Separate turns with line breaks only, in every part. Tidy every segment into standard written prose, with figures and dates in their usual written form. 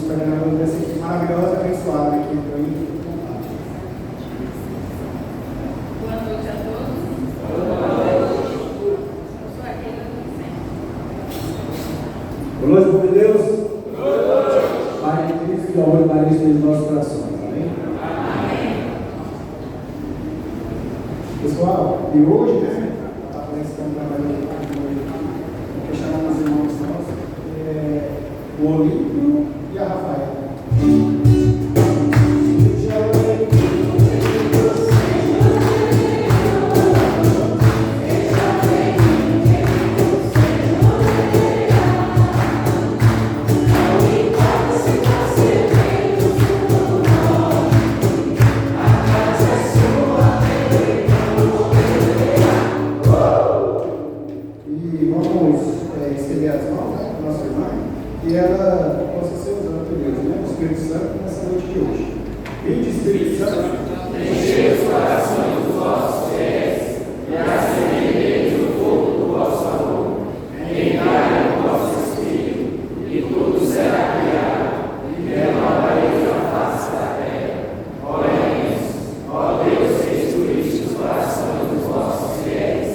coordenadores dessa equipe maravilhosa, abençoada aqui para mim.
Boa noite a todos. Eu sou aquele
Boa noite, povo de Deus. Pai de Cristo, que o amor da Cristo em nossos corações. Amém?
Amém.
Pessoal, e hoje, né, está aparecendo um trabalho que chamamos os irmãos nossos, o Olímpio e a Rafaela. E vamos estender as mãos, né, para nossa irmã, e ela possa ser usada por Deus, né, o Espírito Santo, nessa noite de hoje. Vinde, Espírito Santo,
enchei os corações dos vossos fiéis e acendereis o fogo do vosso amor. Enviai o vosso Espírito, e tudo será criado, e renovareis a face da terra. Oremos, ó Deus, que instruíste os corações dos vossos fiéis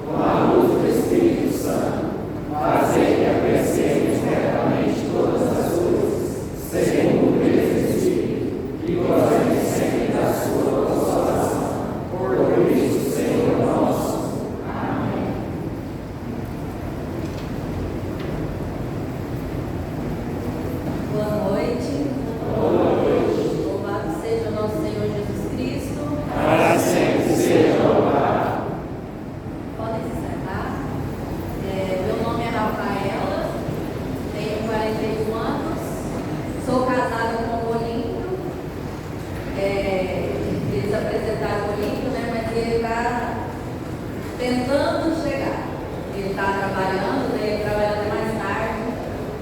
com a luz do Espírito Santo. Fazei que apreciemos retamente todas as coisas, segundo o mesmo Espírito, e gozemos sempre da sua consolação. Por Cristo, Senhor nosso. Amém.
Boa noite.
Boa noite.
Louvado seja o nosso Senhor Jesus Cristo.
Para sempre seja louvado.
Podem se sentar. Meu nome é Rafaela, tenho 41 anos, sou casada com o Olímpio. Eles apresentaram o Olímpio, né? Mas ele está tentando chegar. Ele está trabalhando, né? Ele trabalha até mais tarde,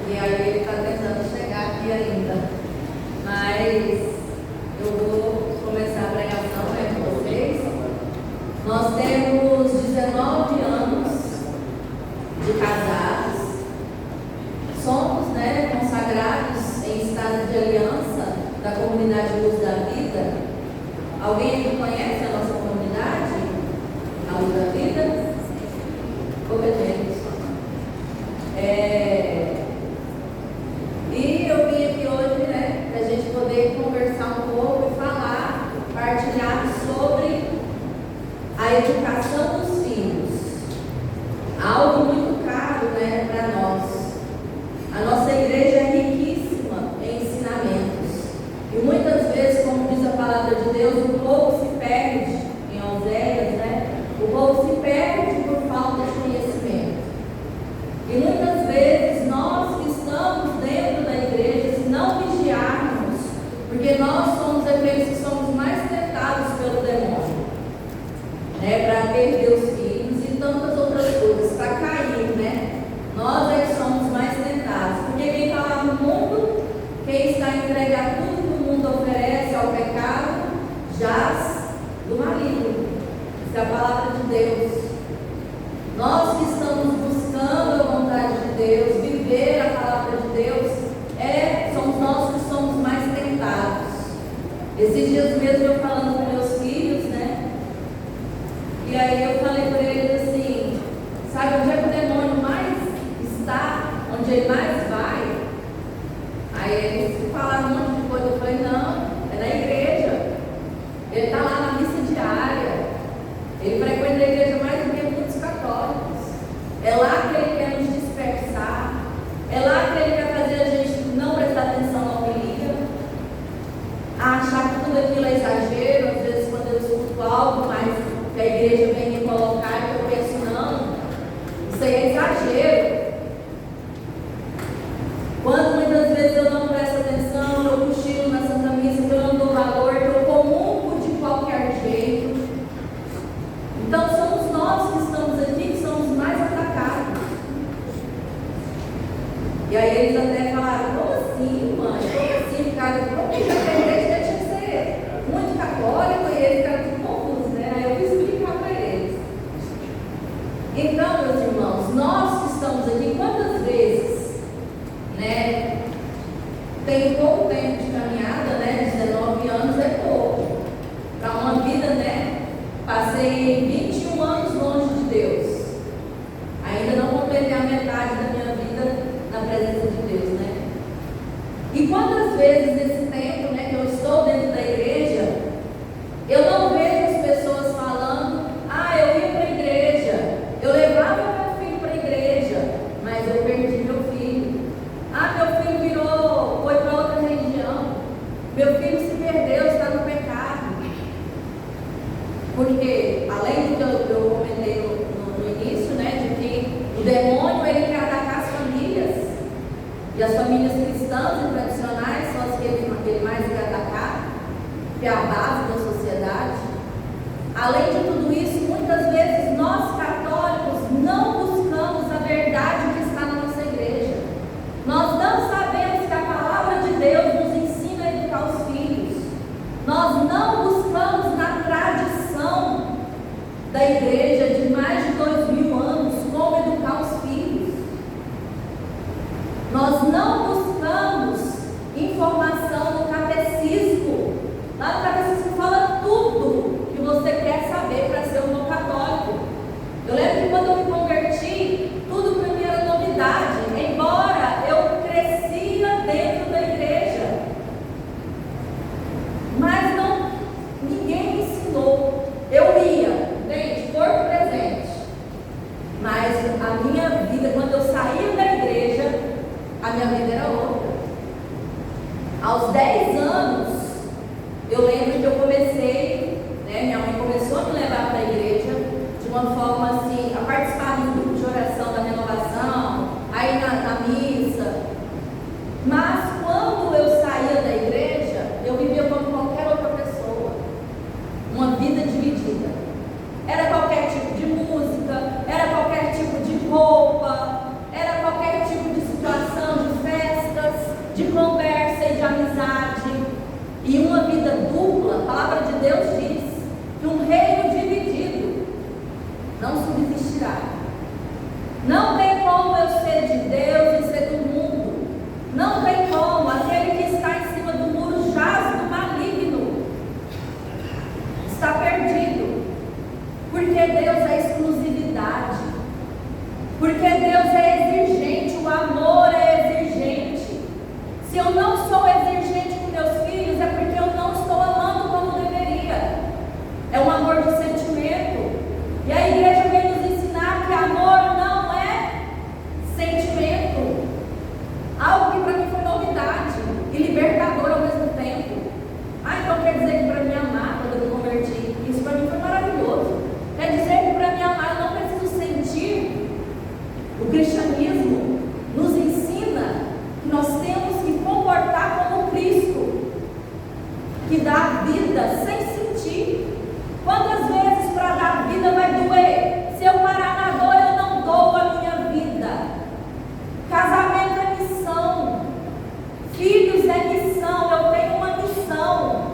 e aí ele está tentando chegar aqui ainda. Mas eu vou começar a pregação, né, com vocês. Nós temos 19 anos de casados, somos, né, consagrados em estado de aliança da comunidade Luz da Vida. Alguém aqui conhece a nossa comunidade? A Luz da Vida? Competente. E eu vim aqui hoje, né, para a gente poder conversar um pouco e falar, partilhar sobre a educação dos filhos. Algo muito caro, né, para nós. A nossa igreja é riquíssima em ensinamentos. E muitas vezes, como diz a palavra de Deus, o povo se perde em Oséias, né? O povo se perde por falta de conhecimento. E muitas vezes nós que estamos dentro da igreja, se não vigiarmos, porque nós somos aqueles que somos mais tentados pelo demônio, né, para perder os filhos e tantas outras coisas, para cair, né? Nós é que somos mais tentados, porque quem está lá no mundo, quem está a entregar tudo que o mundo oferece ao pecado, jaz do maligno. Essa é a palavra de Deus. Nós que estamos buscando a vontade de Deus, viver a palavra de Deus, somos nós que somos mais tentados. Esses dias mesmo eu falando com meus filhos, né? E aí eu falei para eles assim, sabe onde é que o demônio mais está? Onde ele mais vai? Aí eles falaram um monte de coisa. Eu falei, não, é na igreja. Ele está lá na missa diária. Ele frequenta a igreja mais do que muitos católicos. É lá que ele quer nos dispersar. É lá que ele quer fazer a gente não prestar atenção na homilia, achar que tudo aquilo é exagero. Às vezes quando eu escuto algo mais que a igreja vem me colocar, eu penso, não, isso aí é exagero. Quando muitas vezes eu não presto atenção, eu cochilo na Santa Missa, que eu não dou valor, que eu comungo de qualquer jeito. Então somos nós que estamos aqui, que somos mais atacados. E aí eles até falaram, como assim, mãe? Como assim, cara? Como que a igreja deixa de ser muito católico e eles ficaram tudo confusos, né? Aí eu fui explicar para eles. Então, meus irmãos, nós que estamos aqui, quantas vezes, né, tem muitas vezes nesse tempo, né, que eu estou dentro da igreja, eu não vejo as pessoas falando: ah, eu ia para a igreja, eu levava meu filho para a igreja, mas eu perdi meu filho. Ah, meu filho foi para outra religião, meu filho se perdeu, está no pecado. Porque, além do que eu comentei no início, né, de que o demônio ele quer atacar as famílias, e as famílias cristãs e tradicionais são as que ele mais quer atacar, que é a base da sociedade. Além de tudo isso, muitas vezes nós católicos não buscamos a verdade que está na nossa igreja. Nós não sabemos que a palavra de Deus nos ensina a educar os filhos. Nós não buscamos na tradição da igreja de mais de 2000 anos como educar os filhos. Nós não buscamos informação no catecismo. Lá no catecismo fala tudo que você quer saber para ser um bom católico. Eu lembro que quando eu me converti, tudo para mim era novidade, embora eu crescia dentro da igreja. Mas ninguém me ensinou. Eu ia, gente, corpo presente. Mas a minha vida, quando eu saía da igreja, a minha vida era outra. Aos 10 anos, eu lembro que eu comecei, né, minha mãe começou a me levar para a igreja de uma forma assim, a participar do grupo de oração da renovação, aí na missa. Mas quando eu saía da igreja, eu vivia como qualquer outra pessoa, uma vida dividida. Era qualquer tipo de música, era qualquer tipo de roupa, era qualquer tipo de situação, de festas, de conversa e de amizade. E uma vida dupla. A palavra de Deus diz que um reino dividido não subsistirá. Não tem como eu ser de Deus e ser do mundo. Não tem como. Aquele que está em cima do muro jaz do maligno. Está perdido. Porque Deus é exclusividade. Porque Deus é exigente. O amor é exigente. Se eu não sou exigente com meus filhos, é porque eu não estou amando como deveria. É um amor de sentimento. E a igreja vem nos ensinar que amor não é sentimento. Algo que para mim foi novidade e libertador ao mesmo tempo. Ah, então quer dizer que para me amar, quando eu me converti, isso para mim foi maravilhoso. Quer dizer que para me amar eu não preciso sentir. O cristianismo nos ensina que nós temos que comportar como Cristo, que dá vida sem sentir. Quantas vezes para dar vida vai doer? Se eu parar na dor, eu não dou a minha vida. Casamento é missão, filhos é missão, eu tenho uma missão.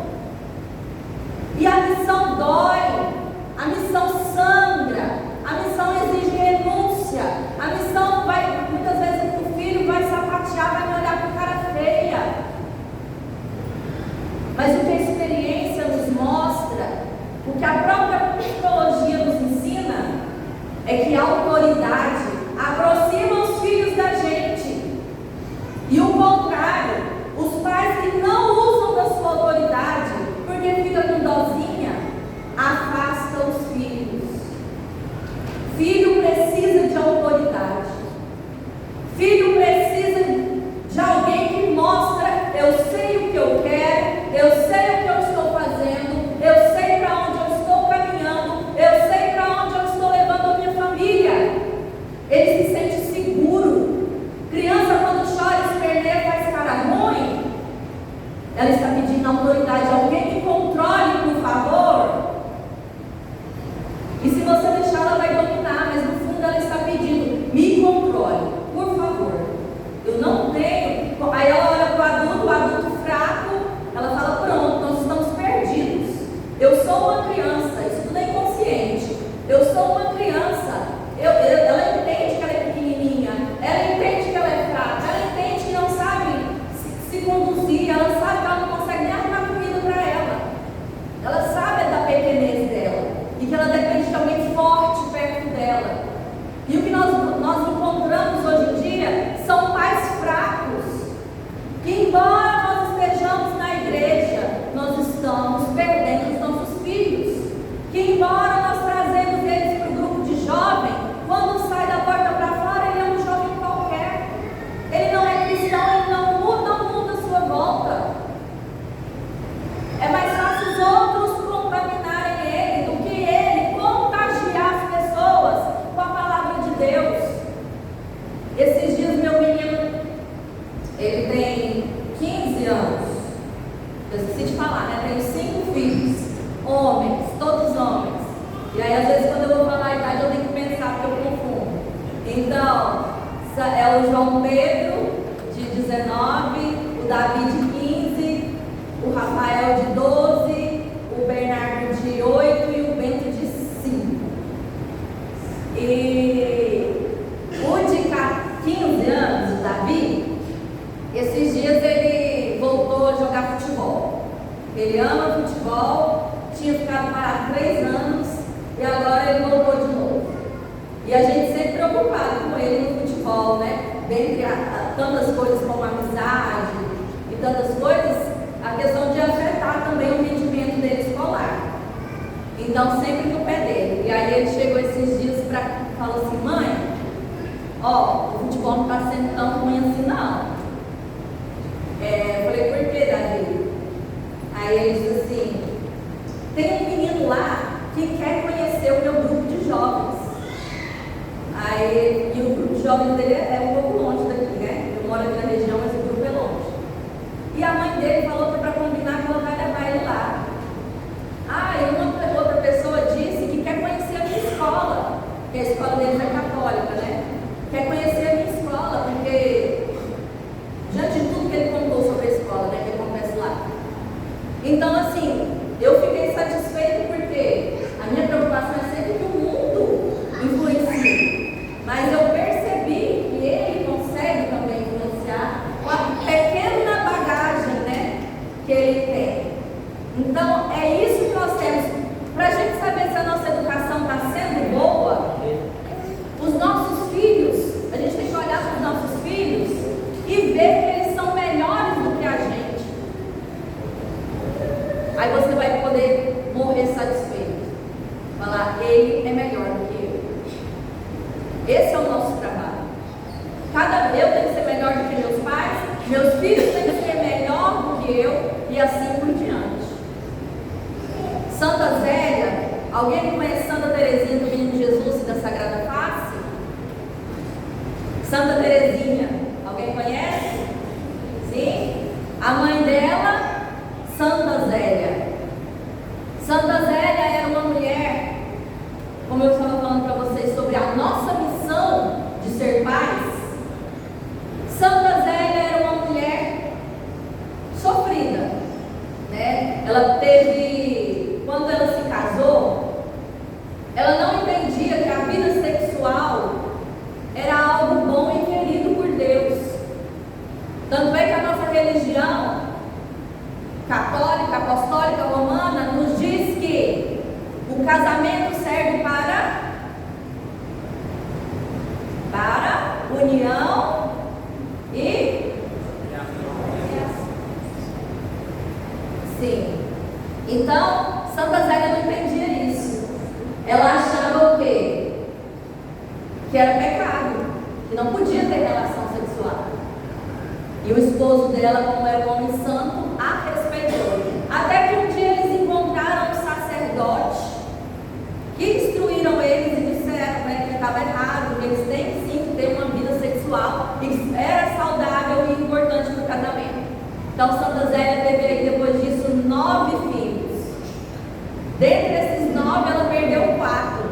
E a missão dói, a missão sangra, a missão exige renúncia, a missão vai, muitas vezes o filho vai sapatear, vai me olhar com cara feia. Mas o que a experiência nos mostra, o que a própria psicologia nos ensina, é que a autoridade aproxima os filhos da gente. E o contrário, os pais que não usam da sua autoridade, porque fica com dozinha, afastam os filhos. Filho precisa de autoridade. Filho precisa de alguém que mostra: eu sei o que eu quero, eu sei o que eu estou fazendo, eu sei para onde eu estou caminhando, eu sei para onde eu estou levando a minha família. Esses dias meu menino, ele tem 15 anos. Eu esqueci de falar, né? Tenho 5 filhos, homens, todos homens. E aí às vezes quando eu vou falar a idade eu tenho que pensar porque eu confundo. Então, é o João Pedro de 19, o Davi de 15, o Rafael de 12, o Bernardo de 8 e o Bento de 5. E o de 15 anos, o Davi, esses dias ele voltou a jogar futebol. Ele ama futebol, tinha ficado parado 3 anos e agora ele voltou de novo. E a gente sempre preocupado com ele no futebol, né? Dentre tantas coisas como amizade e tantas coisas, a questão de afetar também o rendimento dele escolar. Então, sempre no pé dele. E aí ele chegou esses dias para falou assim: mãe, ó, o futebol não está sendo tão ruim assim não. Eu falei: por que, Davi? Aí ele disse assim: tem um menino lá que quer conhecer o meu grupo de jovens. Aí, e o grupo de jovens dele é um pouco longe daqui, né? Eu moro aqui na região, mas o grupo é longe. E a mãe dele falou que é para combinar que ela vai levar ele lá. E uma outra pessoa disse que quer conhecer a minha escola, que a escola deles é católica, né? Quer conhecer a minha escola, porque diante de tudo que ele contou sobre a escola, né, que acontece lá. Então, assim, eu fiquei satisfeita porque a minha preocupação é sempre que o mundo influencie. Mas eu percebi que ele consegue também influenciar com a pequena bagagem, né, que ele tem. Então, é isso que nós temos. Para a gente saber se a nossa educação está sendo boa, os nossos filhos, a gente tem que olhar para os nossos filhos e ver que eles são melhores do que a gente. Aí você vai poder morrer satisfeito. Falar: ele é melhor do que eu. Esse é o nosso trabalho. Eu tenho que ser melhor do que meus pais, meus filhos têm que ser melhor do que eu, e assim por diante. Santa Zélia, alguém conhece Santa Teresinha do Menino Jesus e da Sagrada Face? Santa Teresinha, alguém conhece? Sim? A mãe dela, Santa Zélia. Santa Zélia era uma mulher, como eu estava falando para vocês sobre a nossa missão de ser pais. Santa Zélia era uma mulher sofrida, né? Ela teve, quando ela se casou, ela não entendia que a vida sexual era algo bom e querido por Deus. Tanto é que a nossa religião católica, apostólica, romana nos diz que o casamento serve para união e sim. Então, Santa Zélia não entendia isso. Ela achava o quê? Que era pecado, que não podia ter relação sexual. E o esposo dela, como era um homem santo, a respeitou. Até que um dia eles encontraram um sacerdote que instruíram eles e disseram, né, que estava errado, que eles têm sim que ter uma vida sexual e que era saudável e importante para o casamento. Então Santa Zélia teve aí, depois disso, 9 filhos. Dentre esses 9, ela perdeu 4.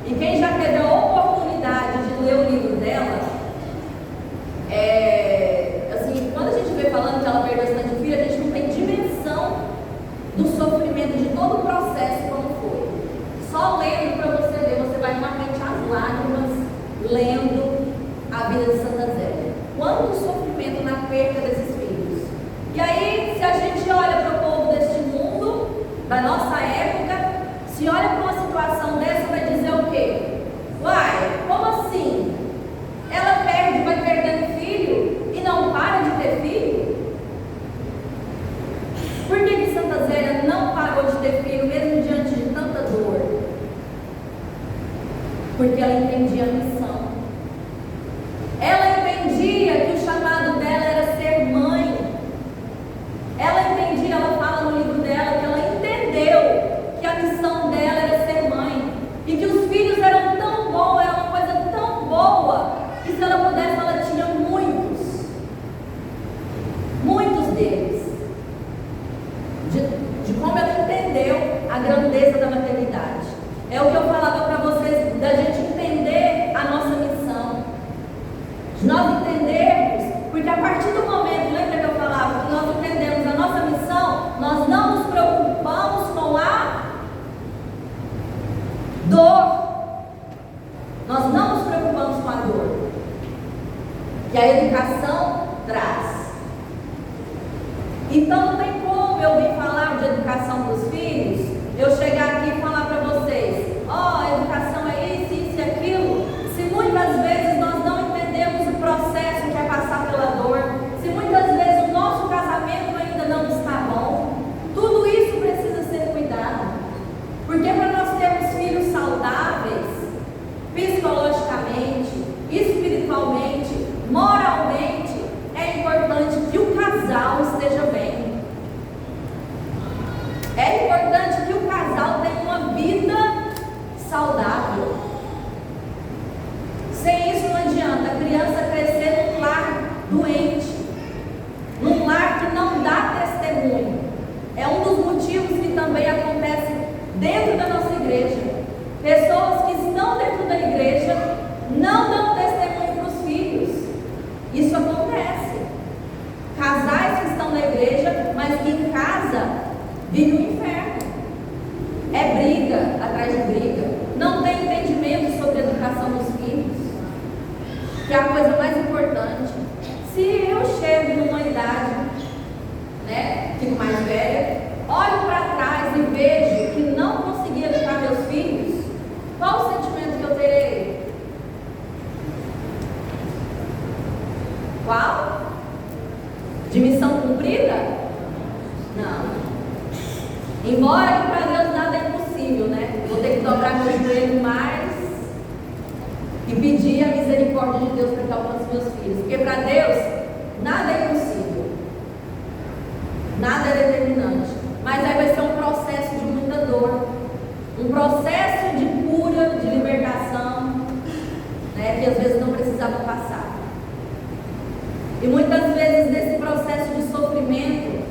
E quem já teve a oportunidade de ler o livro dela, assim, quando a gente vê falando que ela perdeu bastante filho, a gente não tem dimensão do sofrimento de todo o processo como foi. Só lendo para você ver, você vai realmente às lágrimas lendo a vida de Santa Zélia. Quanto sofrimento na perda desses filhos. E aí, se a gente olha para o povo deste mundo, da nossa época, se olha para uma situação dessa, vai dizer o quê? Uai, como assim? Ela perde, vai perdendo filho e não para de ter filho? Por que Santa Zélia não parou de ter filho, mesmo diante de tanta dor? Porque ela entendia a missão. Ela entendia que o chamado dela era ser mãe. Ela entendia, ela fala no livro dela, que ela entendeu que a missão dela era ser deles, de como ela entendeu a grandeza da maternidade. É o que eu falava para vocês, da gente entender a nossa missão, de nós entendermos, porque a partir do momento, lembra que eu falava, que nós entendemos a nossa missão, nós não nos preocupamos com a dor. Nós não nos preocupamos com a dor que a educação traz. Então não tem como eu vir falar de educação para os filhos, eu chegar aqui e falar para vocês, a educação é isso, isso e aquilo, se muitas vezes nós não entendemos o processo que é passar pela dor, se muitas vezes o nosso casamento ainda não está bom, tudo isso precisa ser cuidado, porque para nós termos filhos saudáveis, psicologicamente, espiritualmente, moralmente, é importante que o casal esteja bem. É importante que o casal tenha uma vida saudável. Sem isso não adianta a criança crescer num lar doente, num lar que não dá testemunho. É um dos motivos que também acontece dentro da nossa igreja. Pessoas que estão dentro da igreja não dão testemunho para os filhos. Isso acontece. Casais que estão na igreja, mas que em casa vivem o inferno. É briga atrás de briga. Não tem entendimento sobre a educação dos filhos, que é a coisa mais importante. Se eu chego numa idade, fico mais velha, olho para trás e vejo que não consegui educar meus filhos, qual o sentimento que eu terei? Qual? De missão cumprida? Não. Embora que para Deus nada é impossível, vou ter que dobrar meu joelho mais e pedir a misericórdia de Deus para que alcance meus filhos. Porque para Deus nada é impossível, nada é determinante. Mas aí vai ser um processo de muita dor, um processo de cura, de libertação, que às vezes não precisava passar. E muitas vezes nesse processo de sofrimento,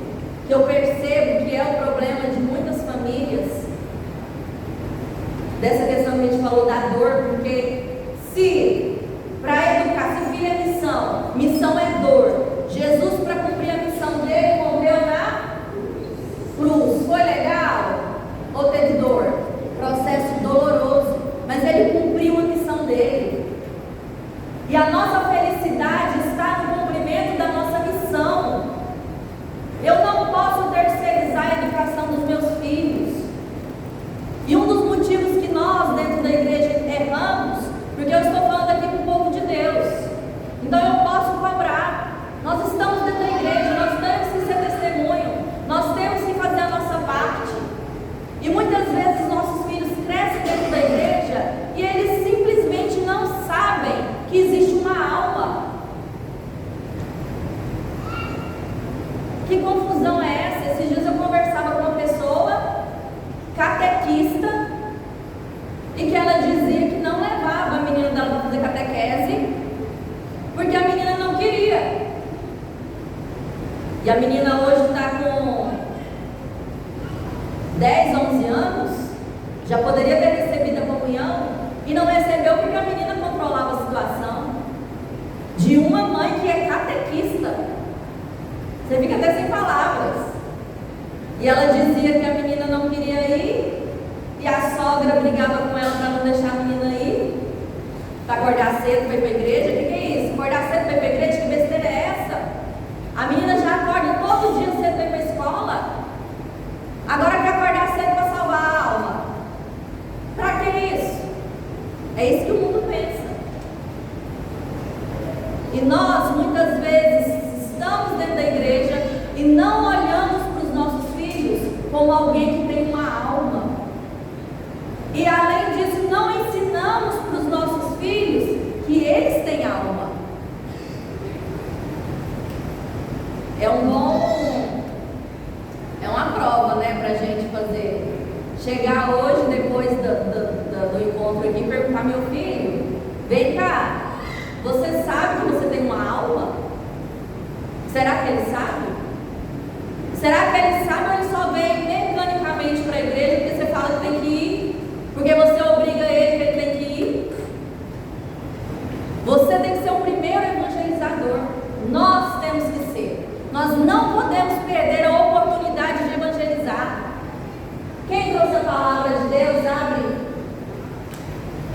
que eu percebo que é o problema de muitas famílias, dessa questão que a gente falou da dor, porque se para educar, se filho é missão é dor. Jesus, para cumprir a missão dele, morreu na cruz. Foi legal? Ou teve dor? Processo doloroso, mas ele cumpriu a missão dele. E a nossa felicidade está no cumprimento da nossa missão. Eu não posso terceirizar a educação dos meus filhos. E um dos motivos que nós, dentro da igreja, erramos, porque eu estou falando aqui com o povo de Deus, então eu posso cobrar. Nós estamos dentro da igreja, nós temos que ser testemunho, nós temos que fazer a nossa parte. E muitas vezes nossos filhos crescem dentro da igreja e eles simplesmente não sabem que existe uma alma. Que confusão é essa? Esses dias eu conversava com uma pessoa catequista e que ela dizia que não levava a menina dela para fazer catequese porque a menina não queria. E a menina hoje está com 10, 11 anos, já poderia ter recebido a comunhão e não recebeu porque a menina controlava a situação. De uma mãe que é catequista. Você fica até sem palavras. E ela dizia que a menina não queria ir e a sogra brigava com ela para não deixar a menina ir, para acordar cedo para ir para a igreja. O que é isso? Acordar cedo para ir para a igreja? Que besteira é essa? A menina já acorda todo dia cedo para ir para a escola, agora quer acordar cedo para salvar a alma. Para que isso? É isso que o mundo pensa. E nós muitas vezes estamos dentro da igreja e não olhamos para os nossos filhos como alguém que tem uma alma. E além disso, não ensinamos para os nossos filhos que eles têm alma. É uma prova, para a gente fazer. Chegar hoje, depois do encontro aqui, e perguntar: meu filho, vem cá, você sabe que você tem uma alma? Será que ele sabe?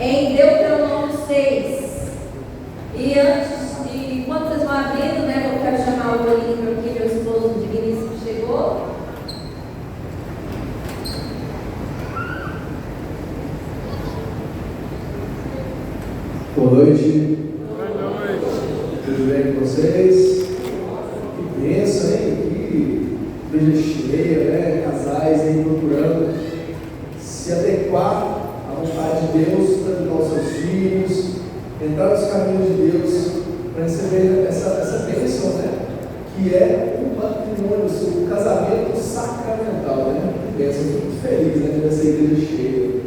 em Deuteronômio 6. E enquanto vocês vão abrindo, né, eu quero chamar o Olímpio aqui, meu esposo de Vinícius, que chegou.
Boa noite. Tudo bem com vocês? Que bênção, hein? Que igreja cheia, né? Casais aí procurando se adequar à vontade de Deus para educar os seus filhos, entrar nos caminhos de Deus para receber essa bênção, né? Que é um patrimônio, o casamento sacramental, né? Que bênção, eu fico muito feliz, né? Dessa igreja cheia.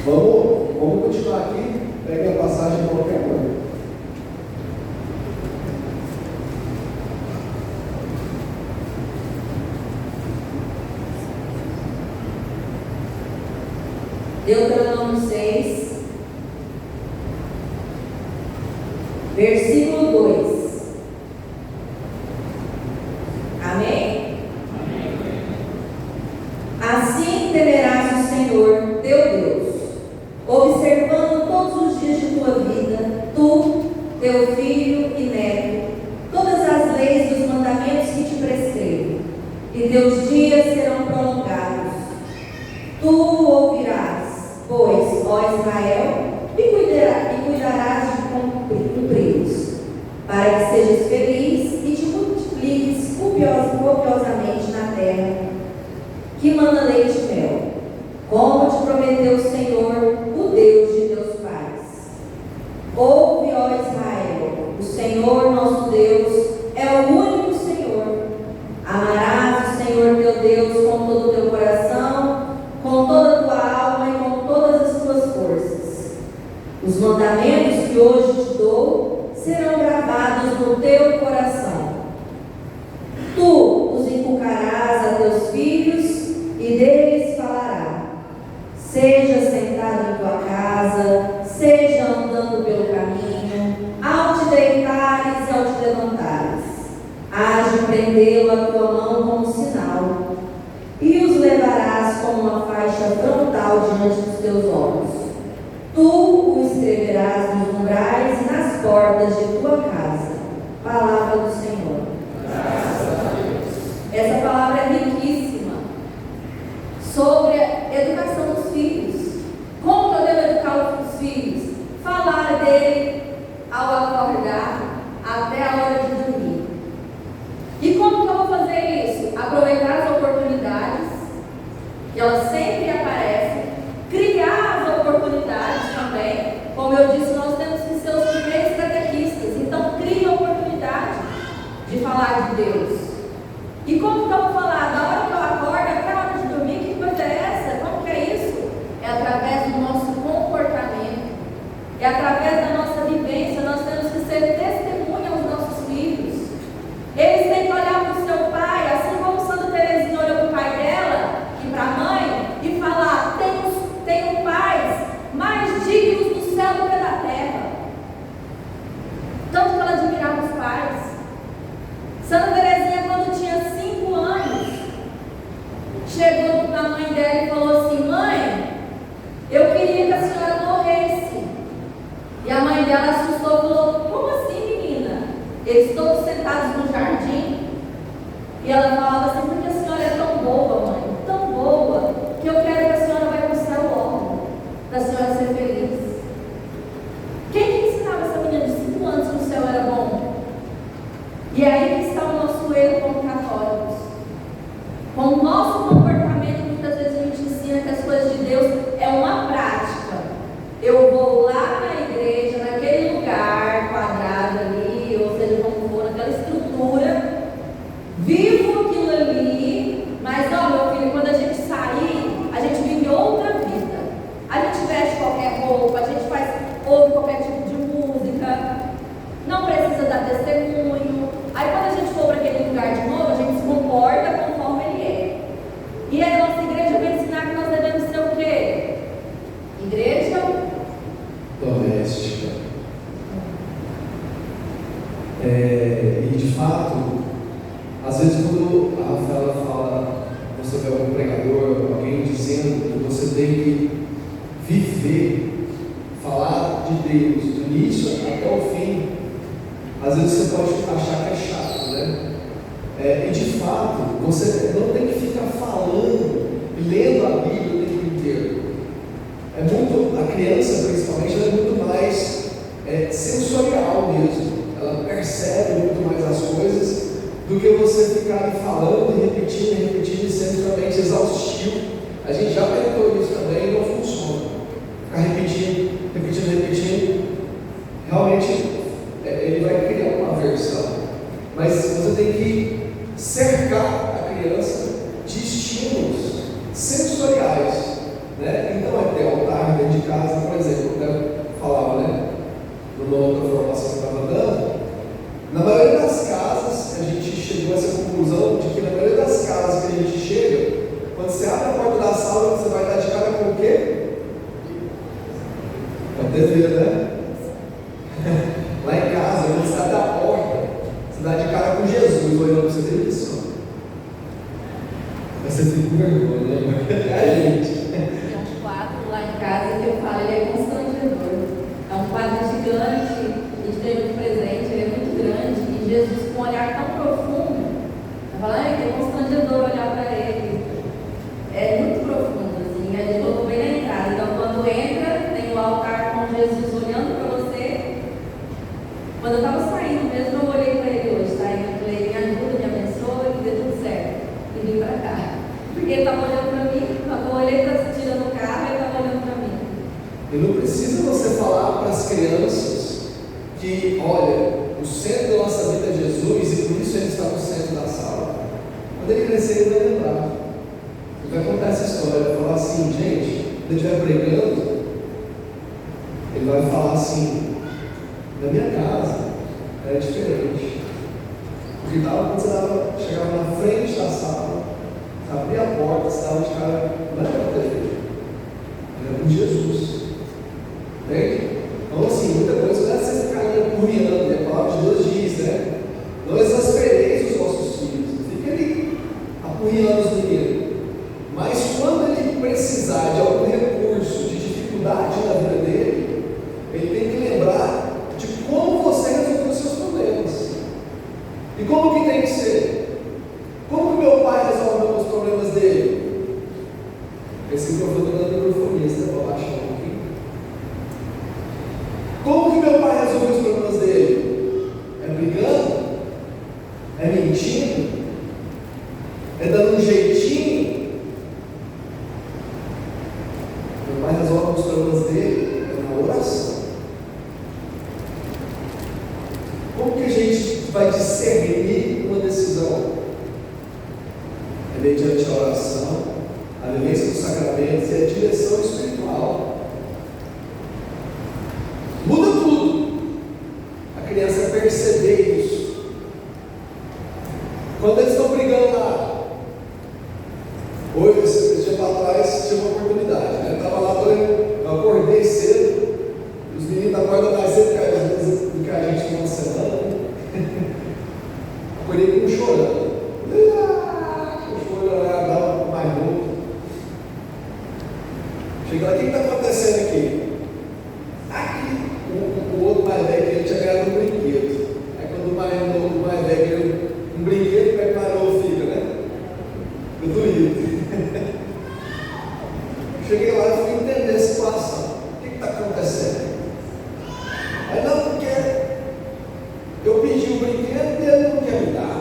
Vamos continuar aqui. Pegue a passagem de qualquer coisa.
Deuteronômio 6, versículo 2. Amém? Assim temerás o Senhor, teu Deus, observando todos os dias de tua vida, tu, teu filho e neto, todas as leis dos mandamentos que te prescrevo, e teus dias serão prolongados. Tu ouvirás, pois, ó Israel, e cuidarás de cumpri-los, para que sejas feliz e te multipliques copiosamente na terra, que manda leite e mel, como te prometeu o Senhor, o Deus de teus pais. Ouve, ó Israel, o Senhor nosso Deus é o único Senhor. Amarás o Senhor teu Deus com todo o teu coração, com toda a tua alma e com todas as tuas forças. Os mandamentos que hoje te dou serão gravados no teu coração. Tu os inculcarás a teus filhos e deles falará. Seja sentado em tua casa, seja andando pelo caminho, ao te deitares e ao te levantares. Hás de prendê-lo a tua mão como sinal, e os levarás como uma faixa frontal diante dos teus olhos. Tu o escreverás nos umbrais e nas portas de tua casa. Palavra do Senhor.
Graças a Deus.
Essa palavra é riquíssima sobre a educação dos filhos. Como que eu devo educar os filhos? Falar dele ao acordar até a hora de dormir. E como que eu vou fazer isso? Aproveitar as oportunidades, que elas sempre aparecem, criar as oportunidades também. Como eu disse, nós temos que ser os primeiros catequistas. Então, crie a oportunidade de falar de Deus. E como que eu vou falar? Da hora que eu acordo até a hora de dormir, que coisa é essa? Como que é isso? É através do nosso comportamento, é através da nossa vivência. Nós temos que ser testemunha aos nossos filhos. Eles têm que olhar para o seu pai, assim como Santa Teresinha olhou para o pai dela e para a mãe, e falar: tenho pais mais dignos do céu do que da terra. Tanto que ela admirava os pais. Santa Teresinha, quando tinha 5 anos, chegou para a mãe dela e falou assim: mãe, eu queria que a senhora morresse. E a mãe dela assustou e falou: como assim, menina? Eles todos sentados no jardim. E ela falava assim: porque a senhora é tão boa, mãe, tão boa, que eu quero que a senhora vá para o céu logo, para a senhora ser feliz. Quem que ensinava essa menina de 5 anos que o céu era bom? E é aí que está o nosso erro como católicos. Com o nosso comportamento, muitas vezes a gente ensina que as coisas de Deus é uma prática. Eu vou lá na igreja, naquele lugar quadrado ali, ou seja, como for, naquela estrutura, vivo aquilo ali, mas ó, meu filho, quando a gente sair, a gente vive outra vida. A gente veste qualquer roupa, a gente ouve qualquer tipo de música, não precisa dar testemunho. Aí quando a gente for para aquele lugar de novo, a gente se comporta conforme ele é. E a nossa igreja vai ensinar que nós devemos ser o quê? Igreja
doméstica. E de fato, às vezes quando a Rafaela fala, você vê algum pregador, alguém dizendo que você tem que viver viver, falar de Deus do início até o fim, às vezes você pode achar que é chato, né? E de fato, você não tem que ficar falando, lendo a Bíblia o tempo inteiro. A criança principalmente, ela é muito mais sensorial mesmo. Ela percebe muito mais as coisas do que você ficar falando e repetindo e sendo realmente exaustivo. A gente já tentou isso também e não funciona. Ficar repetindo, realmente ele vai criar uma aversão. Mas você tem que cercar a criança de estímulos sensoriais, né? Então é ter altar dentro de casa, por exemplo, eu falava, né? Numa outra formação que eu estava dando, na maioria das casas, a gente chegou a essa conclusão de que na maioria das casas que a gente chega, quando você abre a porta da sala, você vai dar de cara com o quê? Com a TV, né? Lá em casa, quando você abre a porta, você dá de cara com Jesus, olhando para você televisão. Mas você fica com vergonha, né? É a gente.
Tem um quadro lá em casa que eu falo, ele é constrangedor. É um quadro gigante, a gente tem muito presente, ele é muito grande, e Jesus com um olhar tão profundo, eu falo, que é constrangedor olhar para ele. É muito profundo, assim, a gente colocou bem na entrada. Então, quando entra, tem o altar com Jesus olhando para você. Quando eu estava saindo mesmo, eu olhei para ele hoje, tá? E eu falei, me ajuda, me abençoa, que dê tudo certo. E vim para cá. Porque ele estava olhando para mim, quando eu olhei para tirando o carro, ele estava olhando para mim.
E não precisa você falar para as crianças que, olha, o centro da nossa vida é Jesus e por isso ele está no centro da sala. Quando ele crescer, ele vai lembrar. Ele vai contar essa história, vai falar assim, gente, quando ele estiver pregando, ele vai falar assim, na minha casa era diferente. Porque quando você chegava na frente da sala, você abria a porta, você estava de cara, não era para ele, era com Jesus. Entende? Então, assim, muita coisa não é você ficar apurriando, né? A palavra de Deus diz, né? Não exaspereis os vossos filhos, não fica ali apurriando os meninos. Mas quando ele precisar de algum recurso, de dificuldade na vida dele, ele tem que lembrar de como você resolveu os seus problemas. E como que tem que ser? Como que meu pai resolveu os problemas dele? Esse microfone é da microfonista, vou baixar um pouquinho. Como que meu pai resolveu os problemas dele? É brigando? É mentindo? É dando um jeitinho? Meu pai resolve os problemas dele na oração. Como que a gente vai discernir uma decisão? É mediante a oração, a vivência dos sacramentos e a direção espiritual. Muda tudo. A criança perceber isso. Quando eles estão brigando lá, hoje, esse dia para trás, tive uma oportunidade, né? Eu estava lá, eu acordei cedo, os meninos acordam mais cedo do que a gente uma semana, né? Acordei com um chorando. O choro era mais novo. Cheguei lá, o que está acontecendo aqui? O outro mais velho que ele tinha ganhado um brinquedo. Aí quando o mais velho ganhou um brinquedo, como é que o mais novo fica, né? Eu doído. Cheguei lá e fui entender a situação. O que está acontecendo? Aí não, porque eu pedi o brinquedo e ele não quer me dar.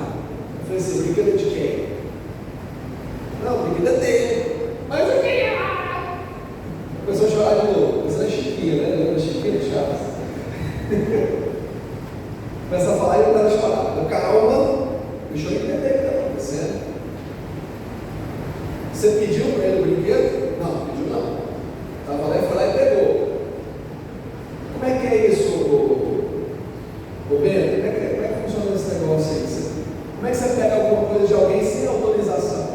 Eu falei assim, o brinquedo é de quem? Não, o brinquedo é dele. Mas eu queria. Começou a chorar de novo. Começou a Chiquinha, né? Lembra da Chiquinha de Chaves? Começa a falar e eu quero chorar. Eu, calma, deixa eu entender o que está acontecendo. Você pediu para ele o brinquedo? Não, pediu não. Estava lá e foi lá e pegou. Como é que é isso, Bento? Como é que funciona esse negócio aí? Como é que você pega alguma coisa de alguém sem autorização?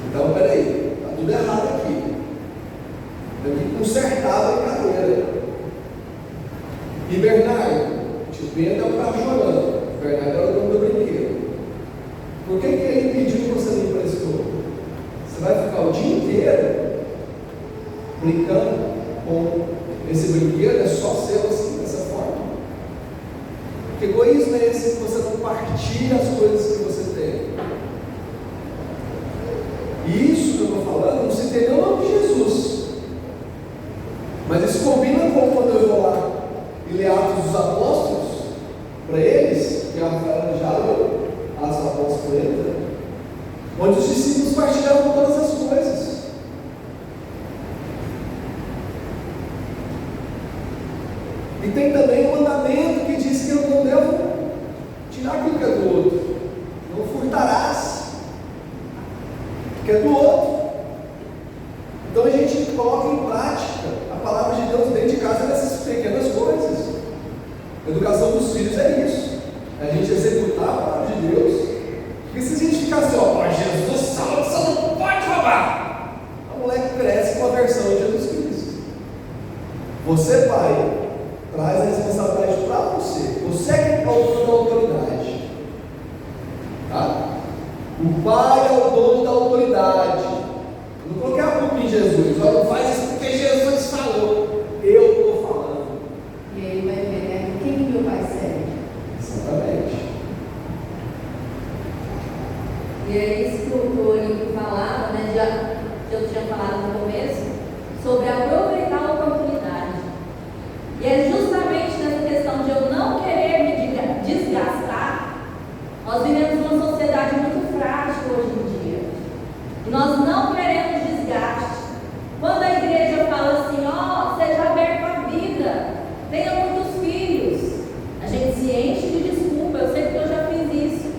Então, peraí, está tudo errado aqui. Tem que consertar a brincadeira. E Bernardo, tio Bento estava chorando. Bernardo era o dono do brinquedo. Por que ele pediu que você não emprestou? Você vai ficar o dia inteiro brincando com esse brinquedo, é só seu assim, dessa forma. Que egoísmo é esse que você não partilha as coisas que você tem? E isso que eu estou falando não se entendeu o nome de Jesus. Mas isso combina com quando eu vou lá e ler Atos dos Apóstolos para eles, que a Rafaela já leu Atos dos Apóstolos para eles, né? Onde os discípulos partilhavam todas as coisas. E tem também um mandamento que diz que eu não devo tirar aquilo que é do outro. Não furtarás, que é do outro. Então a gente coloca em prática a palavra de Deus dentro de casa nessas pequenas coisas. A educação dos filhos é isso. É a gente executar a palavra de Deus. Porque se a gente ficar assim, ó, Jesus fala que você não pode roubar, a moleque cresce com a versão de Jesus Cristo. Você, pai, traz a responsabilidade para você. Você é o dono da autoridade. Tá? O pai é o dono da autoridade. Eu não coloquei a culpa em Jesus. Olha, não faz isso porque Jesus falou. Eu estou falando.
E aí vai ver, né? Quem que meu pai serve?
Exatamente.
E é isso que o Olímpio falava, né? Que eu tinha falado no começo, sobre aproveitar a oportunidade. E é justamente nessa questão de eu não querer me desgastar. Nós vivemos uma sociedade muito frágil hoje em dia. E nós não queremos desgaste. Quando a igreja fala assim, ó, seja aberto à vida, tenha muitos filhos, a gente se enche de desculpa. Eu sei que eu já fiz isso.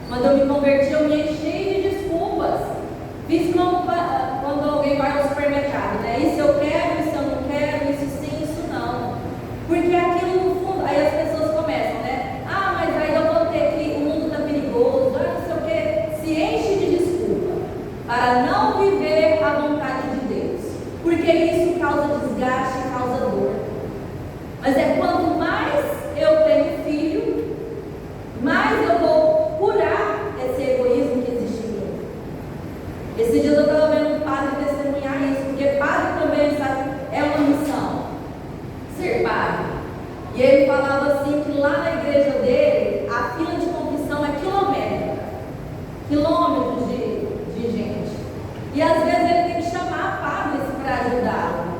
Quando eu me converti, eu me enchi de desculpas. Fiz como quando alguém vai ao supermercado, né? Isso eu quero, isso eu não quero, isso sim, isso não. Porque aquilo no fundo, aí as pessoas começam, né? Ah, mas aí eu vou ter que, o mundo está perigoso, não sei o quê. Se enche de desculpa para não viver a vontade de Deus. Porque isso causa desgaste, causa dor. Mas é quanto mais eu tenho filho, mais eu vou curar esse egoísmo que existe em mim. Esses dias eu estava vendo um padre testemunhar isso, porque padre também, sabe, é uma missão, ser padre. E ele falava assim, que lá na igreja dele, a fila de confissão é quilométrica, quilômetros de gente. E às vezes ele tem que chamar padres para ajudá-lo.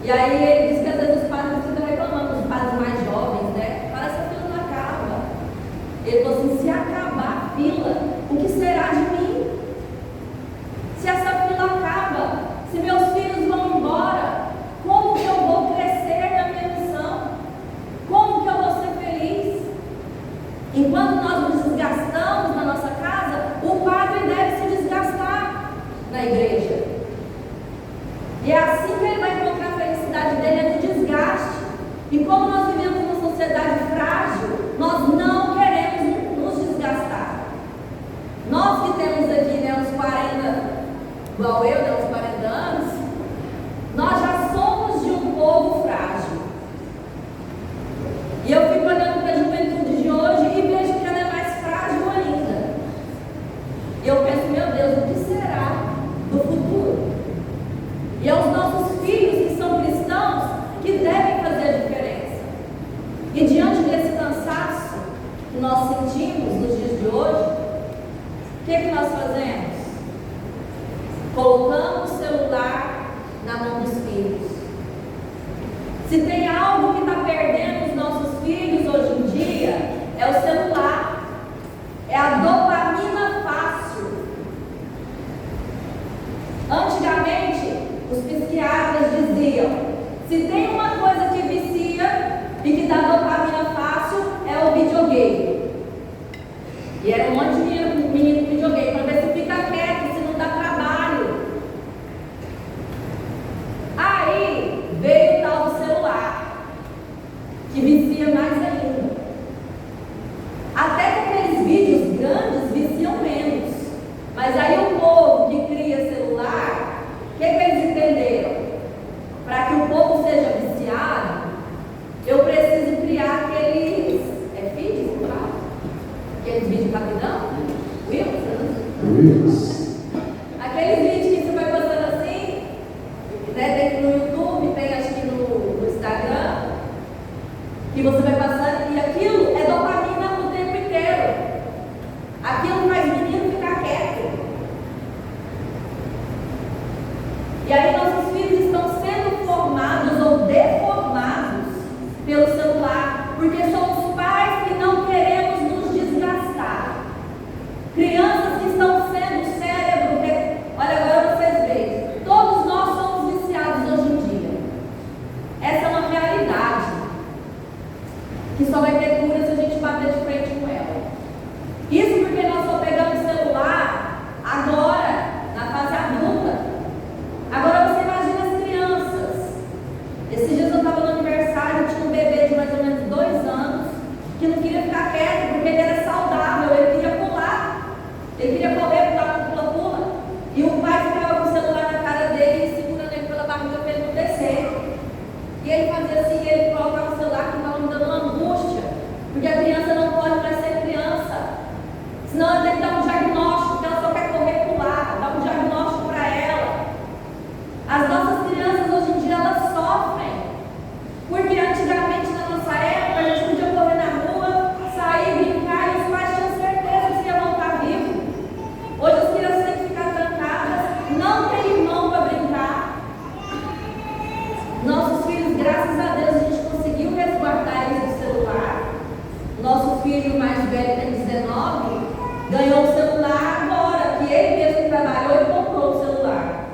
E aí ele diz que às vezes os padres ficam reclamando, os padres mais jovens, né? Parece que a fila não acaba. Ele falou assim, se acabar a fila, o que será de mim? Se essa fila acaba, se meus filhos vão embora, como que eu vou crescer na minha missão? Como que eu vou ser feliz? Enquanto nós nos desgastamos na nossa casa, o padre deve se desgastar na igreja. E é assim que ele vai encontrar a felicidade dele, é no desgaste. E como nós vivemos numa sociedade frágil, nós não queremos nos desgastar. Nós que temos aqui, né, uns 40, igual eu, né, uns 40 anos, nós já somos de um povo frágil. E eu fico olhando para a juventude de hoje e vejo que ela é mais frágil ainda. E eu penso, meu Deus, o que será do futuro? E é os nossos filhos que são cristãos que devem fazer a diferença. E diante desse cansaço que nós sentimos nos dias de hoje, o que nós fazemos? Colocamos o celular na mão dos filhos. Se tem algo que está perdendo os nossos filhos hoje em dia, é o celular. É a dopamina fácil. Antigamente, os psiquiatras diziam, se tem uma coisa que vicia e que dá dopamina fácil, é o videogame. E era um monte de menino com videogame, para ver se fica quieto, se não dá trabalho. Aí veio o tal do celular, que vicia mais ainda. Até que aqueles vídeos grandes viciam menos. Mas aí o povo que cria celular, o que eles entenderam? Para que o povo seja viciado, eu preciso criar aqueles feeds, não fala? Aqueles vídeos rapidão? Reels? Aqueles vídeos que você vai passando assim, né? que você vai passando, e aquilo é dopamina o tempo inteiro. Aquilo faz o menino ficar quieto. E aí nossos filhos estão sendo formados ou deformados pelo celular, porque somos pais que não queremos nos desgastar. Crianças que estão sendo o cérebro, olha, agora vocês veem, todos nós somos viciados hoje em dia. Essa é uma realidade que só vai ter cura se a gente bater de frente com ela. Isso porque nós só pegamos celular agora, na fase adulta. Agora você imagina as crianças. Esses dias eu estava no aniversário, tinha um bebê de mais ou menos 2 anos, que não queria ficar quieto porque ele era saudável, ele queria pular, ele queria correr, pular com pula-pula. E o pai ficava com o celular na cara dele e segurando ele pela barriga para ele não descer. E ele fazia assim, e ele colocava o celular que estava me dando uma angústia, porque a criança não pode mais ser criança. Senão ela tem que dar um diagnóstico, porque ela só quer correr e pular, dar um diagnóstico para ela. As nossas crianças hoje em dia, elas sofrem, porque antigamente na nossa época a gente podia correr na rua, sair, brincar e os pais tinham certeza que ia voltar vivo. Hoje as crianças têm que ficar trancadas, não tem irmão para brincar. Nossos filhos, graças a Deus, a gente conseguiu resguardar eles do celular. Nosso filho mais velho tem 19, ganhou o celular agora, que ele mesmo trabalhou e comprou o celular.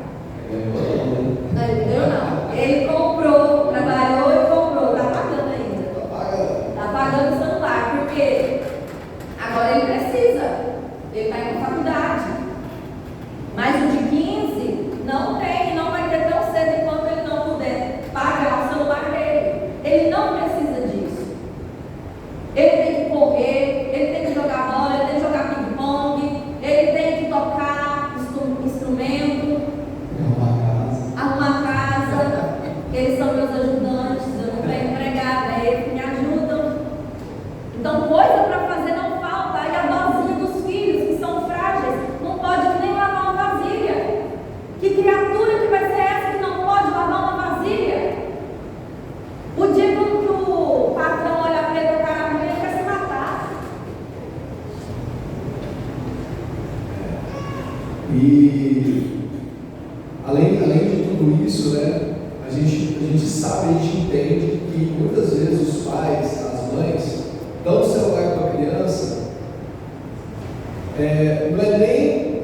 Não, ele ganhou não. Ele comprou, trabalhou e comprou. Está pagando ainda. Está pagando o celular, porque agora ele precisa. Ele está indo para faculdade. Mas o de 15 não tem, não vai ter tão cedo enquanto ele não puder pagar o celular dele. Ele não precisa disso. Ele tem que correr, ele tem que jogar bola, ele tem que jogar ping-pong, ele tem que tocar instrumento, arrumar casa. Eles são meus ajudantes, eu não tenho empregada, é eles que me ajudam. Então, coisa para fazer não falta. E a dosinha dos filhos, que são frágeis, não pode nem lavar uma vasilha. Que criatura que vai ser essa que não pode lavar uma vasilha? O dia que o patrão olha para ele, o cara ruim, ele quer se matar.
E além de tudo isso, né, a gente sabe, a gente entende que muitas vezes os pais, as mães, dão o celular para a criança, não é nem,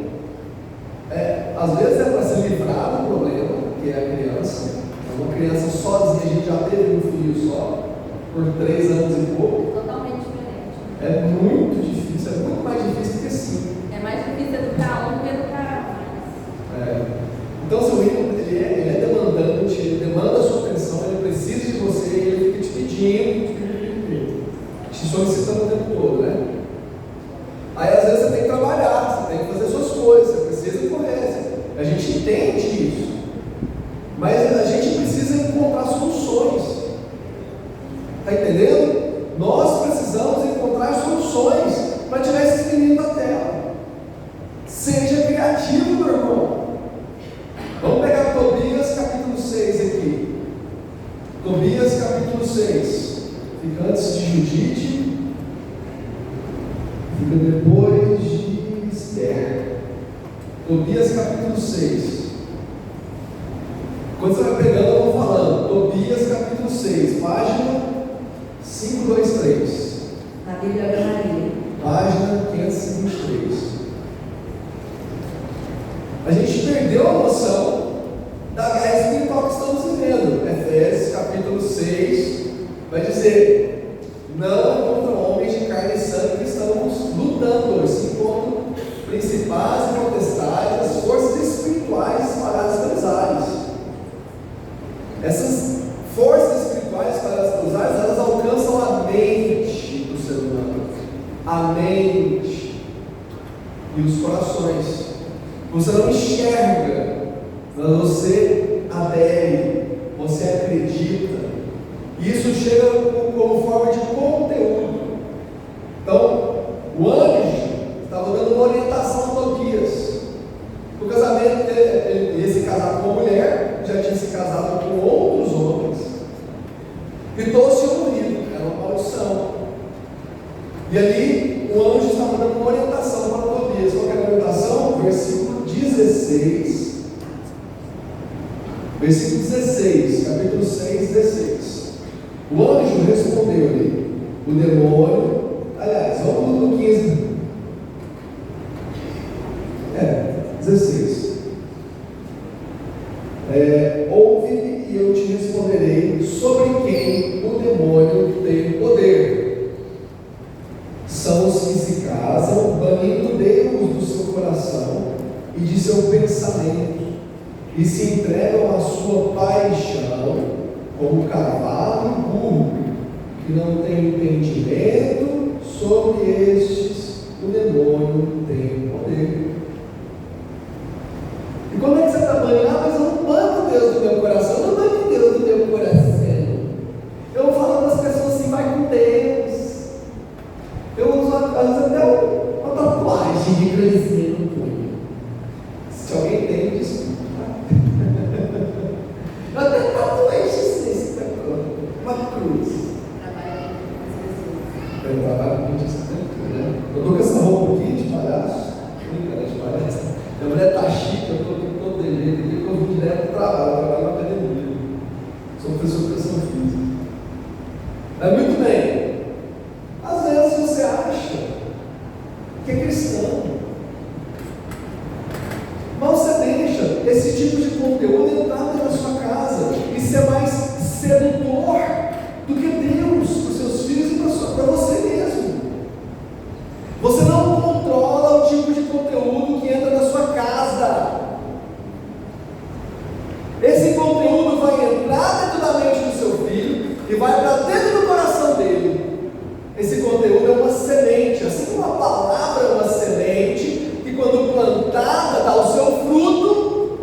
às vezes é para se livrar do problema, que é a criança. Uma criança sozinha, a gente já teve um filho só, por 3 anos e pouco.
Totalmente diferente.
É muito difícil, é muito mais difícil que 5.
É mais difícil educar um do que educar mais.
Então, seu filho, ele é demandante, ele demanda a sua atenção, ele precisa de você, ele fica te pedindo, te solicitando o tempo todo, né? Aí, às vezes, você tem que trabalhar, você tem que fazer suas coisas, você precisa correr. A gente entende isso, mas a gente precisa encontrar soluções. Está entendendo? Nós precisamos encontrar soluções para tirar esses meninos da tela. Seja criativo, meu irmão. Vamos pegar Tobias capítulo 6 aqui. Tobias capítulo 6. Fica antes de Judite. Fica depois de Esther. Tobias capítulo 6. Quando você vai pegando, eu vou falando. Tobias capítulo 6, página 523.
Na Bíblia da Maria.
Página 523. A gente perdeu a noção da guerra espiritual que estamos vivendo. Efésios capítulo 6 vai dizer: não contra homens de carne e sangue que estamos lutando, sim contra principais e potestades, as forças espirituais espalhadas pelos ares. Essas forças espirituais espalhadas pelos ares, elas alcançam a mente do ser humano, a mente e os corações. Você não enxerga, mas você adere, você acredita. Isso chega como forma de conteúdo. Então, o anjo estava dando uma orientação a Tobias. No casamento, ele ia se casar com uma mulher, já tinha se casado com outros homens, e todos tinham morrido. Era uma E ali o anjo estava dando uma orientação para Tobias. Qual que era a orientação? Versículo 16. Versículo 16, capítulo 6, 16. O anjo respondeu-lhe, o demônio, aliás, vamos no 15. 16. Ouve-me e eu te responderei sobre quem o demônio tem poder. São os que se casam, banindo Deus do seu coração e de seu pensamento, e se entregam à sua paixão, como cavalo e burro, que não tem entendimento. Sobre estes o demônio tem poder. E como é que você está banhando? Mas eu não banho Deus do meu coração, eu não banho Deus do meu coração. Eu falo para as pessoas assim, vai com Deus. Eu uso às vezes até uma tatuagem de cruzinha no punho. Se alguém tem, desculpa. Eu até tatuei isso, uma cruz. Eu trabalho com isso, né? Eu estou com essa roupa aqui de palhaço. Brincadeira de palhaço. Minha mulher está chique, eu estou aqui todo de jeito, porque eu vim direto para o trabalho, eu trabalho na academia. Sou professor de educação física. Mas muito bem. Às vezes você acha que é cristão, mas você deixa esse tipo de conteúdo entrar dentro da sua casa e ser mais sedutor do que Deus para os seus filhos e para você mesmo. Você não controla o tipo de conteúdo que entra na sua casa. Esse conteúdo vai entrar dentro da mente do seu filho e vai para dentro do coração dele. Esse conteúdo é uma semente, assim como a palavra é uma semente, que quando plantada dá o seu fruto.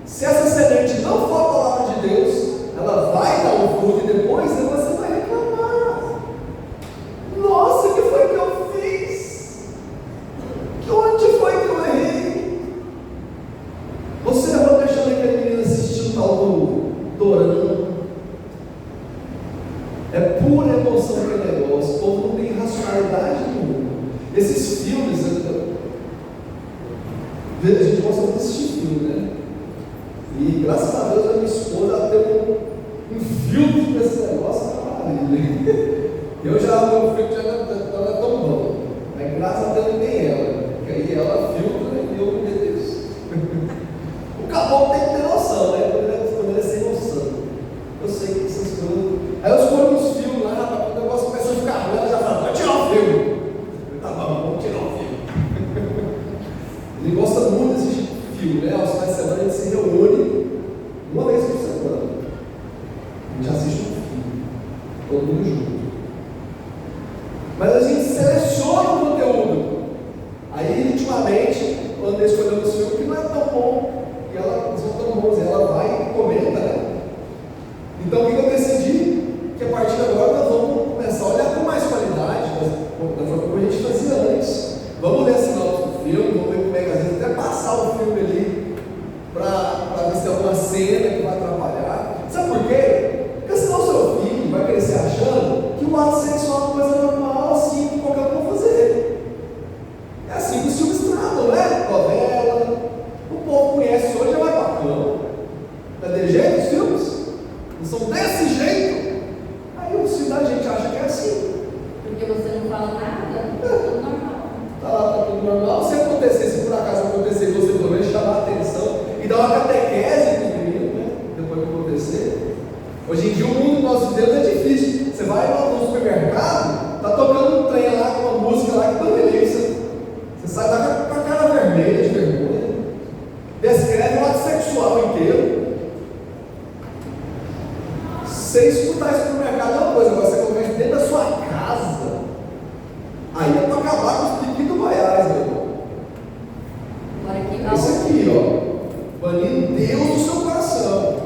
Se essa semente não for a palavra de Deus, ela vai dar um fruto e depois você vai reclamar. Nossa, o que foi que eu fiz? Onde foi que eu errei? Você errou deixando aquele menino assistir o tal do dorama. É pura emoção aquele negócio. O povo não tem racionalidade nenhuma. Esses filmes, a gente gosta muito de assistir filme, né? E graças a Deus a minha esposa tem um filtro desse negócio na família. Eu já, meu filtro já não é tão bom. Mas graças a Deus não tem ela. Porque aí ela filtra e eu me detesto. O caboclo tem que ter noção, né? Quando ele é sem noção. Eu sei que essas coisas. Aí eu escolho uns filmes lá, rapaz, o negócio começa a ficar ruim, ela já fala, vai tirar o filme. Tá bom, vamos tirar o filme. Ele gosta muito desse filme, né? Aos finais de semana a gente se reúne uma vez por semana. A gente assiste um filme, todo mundo junto. Mas a gente seleciona o conteúdo. Aí, ultimamente, quando eu escolhi um filme que não é tão bom, e ela não são tão bons, ela vai e comenta, né? Então, o que eu decidi? Que a partir de agora nós vamos começar a olhar com mais qualidade, da forma como a gente fazia antes. Vamos ler a sinopse do filme, vamos ver como é que às vezes até passar o filme ali para ver se tem alguma cena que vai atrapalhar. Sabe por quê? Porque senão o seu filho vai crescer achando que o ato sexual é uma coisa normal, assim, que qualquer um pode fazer. É assim que os filmes tratam, né? Novela. O povo conhece hoje e vai para a cama. Não é de jeito os filmes? Não são desse jeito? Aí o filho da gente acha que é assim.
Porque você não fala nada, tá tudo normal.
Tá lá, tá tudo normal. Se acontecer, se por acaso acontecer, você pelo menos chamar a atenção e dar uma catequese pro menino, né? Depois que acontecer. Hoje em dia o mundo que nós vivemos é difícil. Você vai no supermercado, tá tocando um trem lá com uma música lá que não delícia. Você sai lá com a cara vermelha de vergonha. Descreve um ato sexual inteiro. Você escutar isso no mercado é uma coisa, agora você conversa dentro da sua casa. Aí é para acabar com os piquinhos do Goiás, meu irmão. Esse aqui, ó. Banindo Deus do seu coração.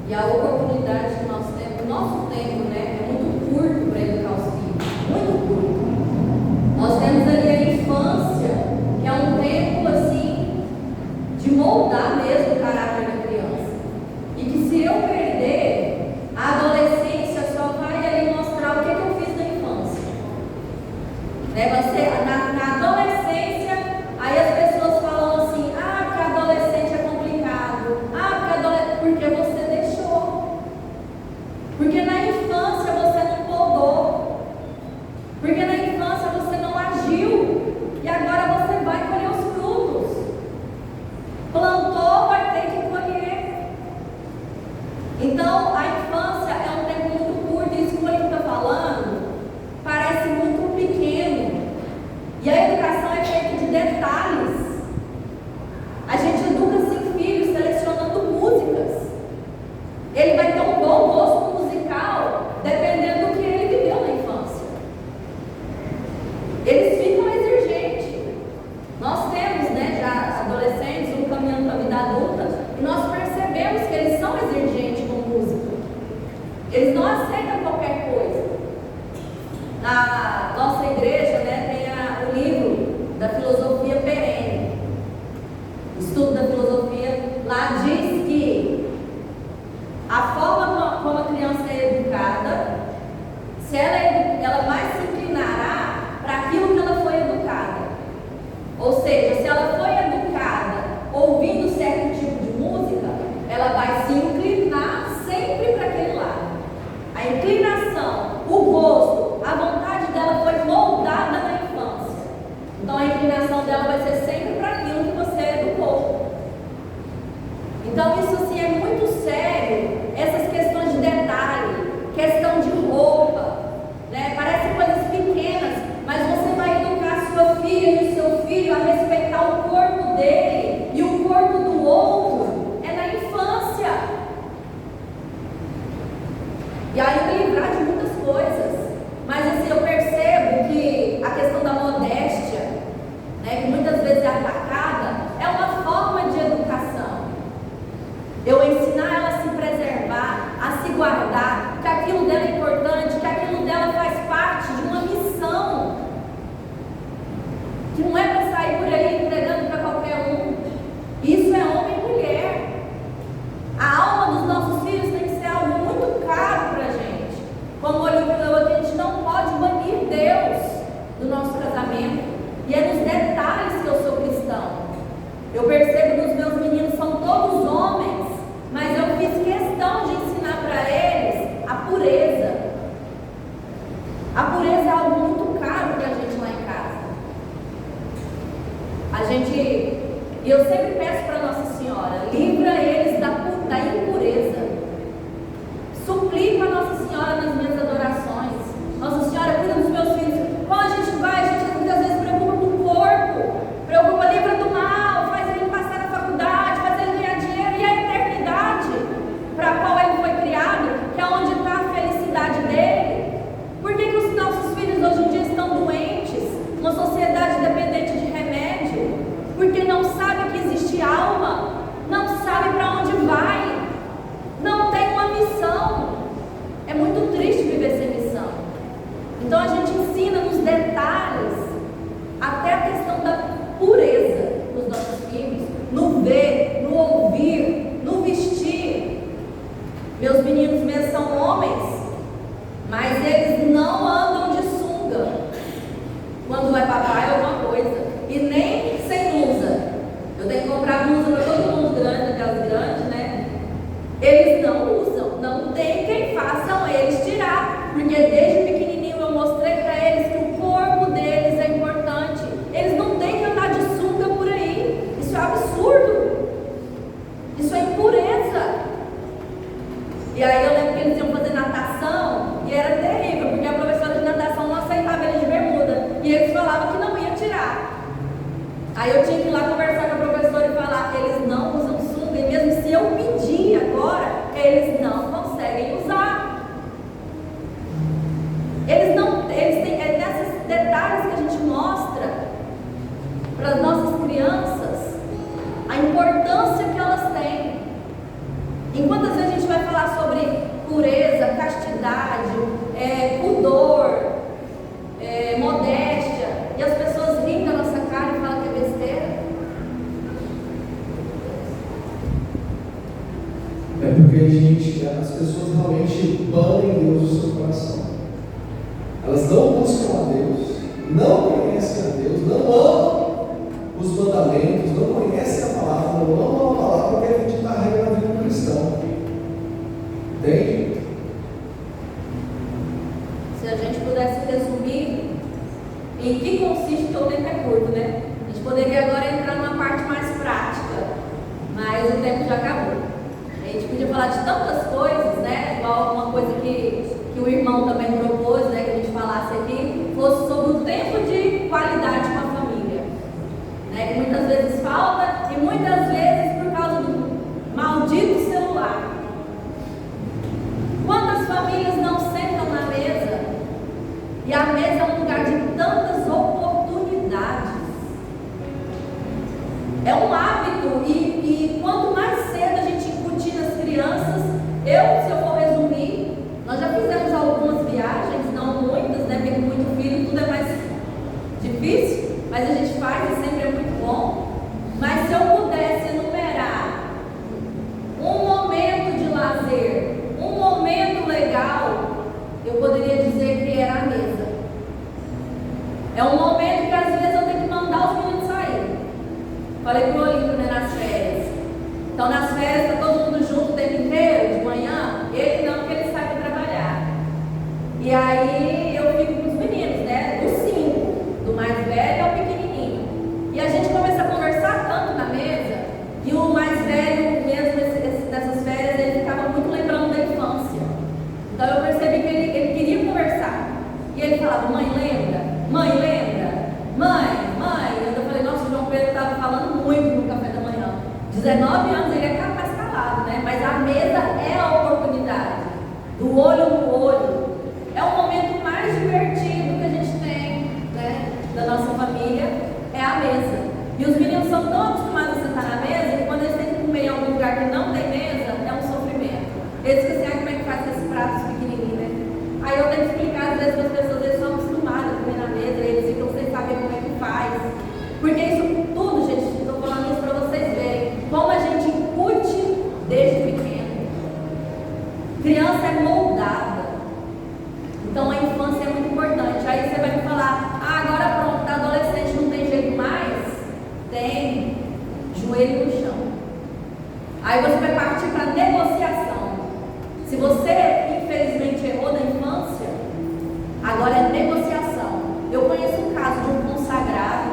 E a oportunidade que nós temos, o nosso tempo, né, é muito curto para educar em Deus do nosso casamento. E é nos detalhes que eu sou cristão. Eu percebo que os meus meninos são todos homens, mas eu fiz questão de ensinar para eles a pureza. A pureza é algo muito caro para a gente lá em casa. E eu sempre peço para Nossa Senhora, livra eles da impureza. Suplico a Nossa Senhora nas minhas adorações. Nossa Senhora, cuida dos meus filhos. Quando a gente vai, a gente muitas vezes preocupa com o corpo, preocupa, livra do mal, faz ele passar na faculdade, faz ele ganhar dinheiro, e a eternidade para a qual ele foi criado, que é onde está a felicidade dele. Por que os nossos filhos hoje em dia estão doentes? Uma sociedade dependente de remédio, porque não sabe que existe alma, não sabe para onde vai, não tem uma missão. É muito triste viver sem missão. Então a gente ensina nos detalhes, até a questão da pureza dos nossos filhos, no ver, no ouvir, no vestir. Meus meninos mesmo são homens, mas eles não andam de sunga quando vai pra praia ou alguma coisa, e nem sem blusa. Eu tenho que comprar blusa para todo mundo grande, aquelas grandes, né? Eles não usam, não tem quem façam eles tirar, porque desde pequenininho eu mostrei para eles que o corpo deles é importante. Eles não têm que andar de sunga por aí. Isso é absurdo. Isso é impureza. E aí eu lembro que eles iam fazer natação e era terrível, porque a professora de natação não aceitava eles de bermuda e eles falavam que não ia tirar. Aí eu tinha que ir lá conversar com a professora e falar que eles não usam sunga, e mesmo se eu pedir agora, eles não conseguem usar. É nesses detalhes que a gente mostra para as nossas crianças a importância que elas têm. Enquanto às vezes a gente vai falar sobre pureza, castidade, pudor, modéstia, e as pessoas riem da nossa cara e falam que é besteira.
É porque as pessoas realmente banem Deus no seu coração. Elas não buscam a Deus, não conhecem a Deus, não amam os mandamentos, não conhecem a palavra, não amam a palavra, porque a gente está regra na vida do cristão. Entende?
Se a gente pudesse resumir em que consiste, que o tempo é curto, né? A gente poderia agora entrar numa parte mais prática, mas o tempo já acabou. A gente podia falar de tantas coisas, né? Igual uma coisa que o irmão também propôs, né? Que a gente falasse aqui, fosse sobre o tempo de qualidade com a família, né? Que muitas vezes falta, e muitas vezes por causa do maldito celular. Quantas famílias não sentam na mesa? E a mesa é um lugar de tantas oportunidades. É um hábito, e quanto mais cedo a gente incutir nas crianças, se eu for resumir, nós já fizemos algumas viagens, não muitas, né? Porque com muito filho tudo é mais difícil, mas a gente faz e sempre é muito bom. Mas se eu pudesse enumerar um momento de lazer, um momento legal, eu poderia dizer que era a mesa. É um momento que às vezes eu tenho que mandar os meninos sair. Falei pro Olímpio, né, nas férias. Então nas férias está todo mundo junto o tempo inteiro, de manhã. Ele não, porque ele sai para trabalhar. E aí eu fico com os meninos, né, dos 5, do mais velho ao pequenininho. E a gente começa a conversar tanto na mesa, que o mais velho mesmo nessas férias, ele ficava muito lembrando da infância. Então eu percebi que ele queria conversar. E ele falava, mãe, lembra? Mãe, lembra? Mãe. Eu falei, nossa, o João Pedro estava falando muito no café da manhã. 19 anos, ele é mais calado, né? Mas a mesa é a oportunidade. Do olho no olho. É o momento mais divertido que a gente tem, né? Da nossa família, é a mesa. E os meninos são tão acostumados a sentar na mesa, que quando eles têm que comer em algum lugar que não tem mesa, é um sofrimento. Eles ficam assim, como é que faz com esses pratos pequenininhos, né? Aí eu tenho que explicar, às vezes, para as pessoas, eles são acostumados a comer na mesa, e eles ficam sem saber como é que faz. Porque isso tudo, gente, estou falando isso para vocês verem, como a gente incute desde pequeno. Criança é moldada. joelho no chão. Aí você vai partir para negociação. Se você, infelizmente, errou na infância, agora é negociação. Eu conheço um caso de um consagrado,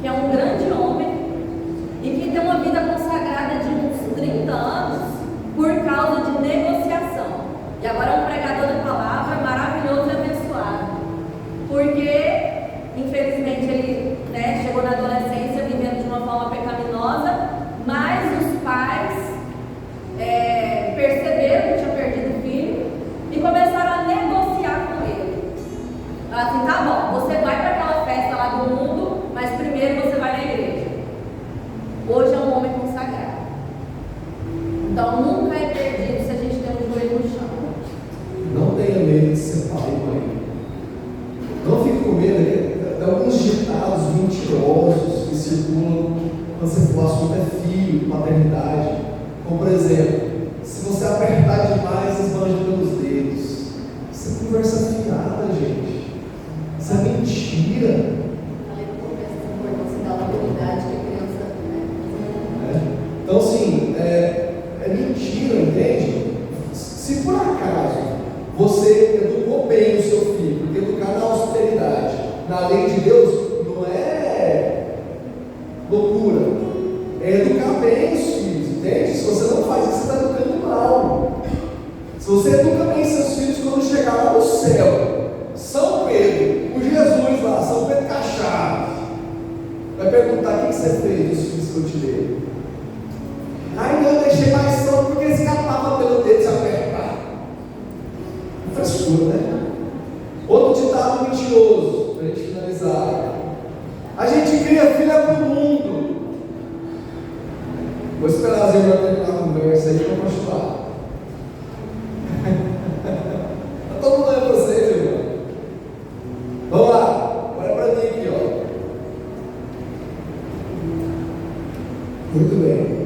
que é um grande homem, e que tem uma vida consagrada de uns 30 anos, por causa de negociação. E agora é um pregador da palavra maravilhoso e abençoado. Porque, infelizmente, ele chegou na adolescência vivendo de uma forma pecaminosa, mas os pais perceberam que tinha perdido o filho e começaram a negociar com ele. Falaram assim, tá bom, você vai para aquela festa lá do mundo, mas primeiro você vai na igreja. Hoje é um homem consagrado. Então nunca é perdido se a gente tem um joelho no chão.
Não tenha medo de ser pai e mãe. Não fique com medo de alguns ditados mentirosos que circulam quando o assunto é filho, paternidade. Como por exemplo, se você apertar demais, esbanja pelos dedos. Isso é conversa fiada, gente. Isso é mentira.
Falei um pouco dessa importância da autoridade que a criança tem.
Então, assim, é mentira, entende? Se por acaso você educou bem o seu filho, porque educar na austeridade, na lei de Deus, não é loucura, é educar bem os filhos, entende? Se você não faz isso, você está educando mal. Se você educa bem seus filhos, quando chegar lá no céu, São Pedro, o Jesus lá, São Pedro Cachado, vai perguntar: o que você fez dos filhos que eu te dei? Ai, eu deixei mais só porque escapava pelo dedo se apertar. Frescura, né? Outro ditado mentiroso, para a gente finalizar: a gente cria filha para o mundo. Vou esperar a Zé terminar a conversa aí para continuar. Está todo mundo olhando para vocês, irmão. Vamos lá, olha para mim aqui, ó. Muito bem.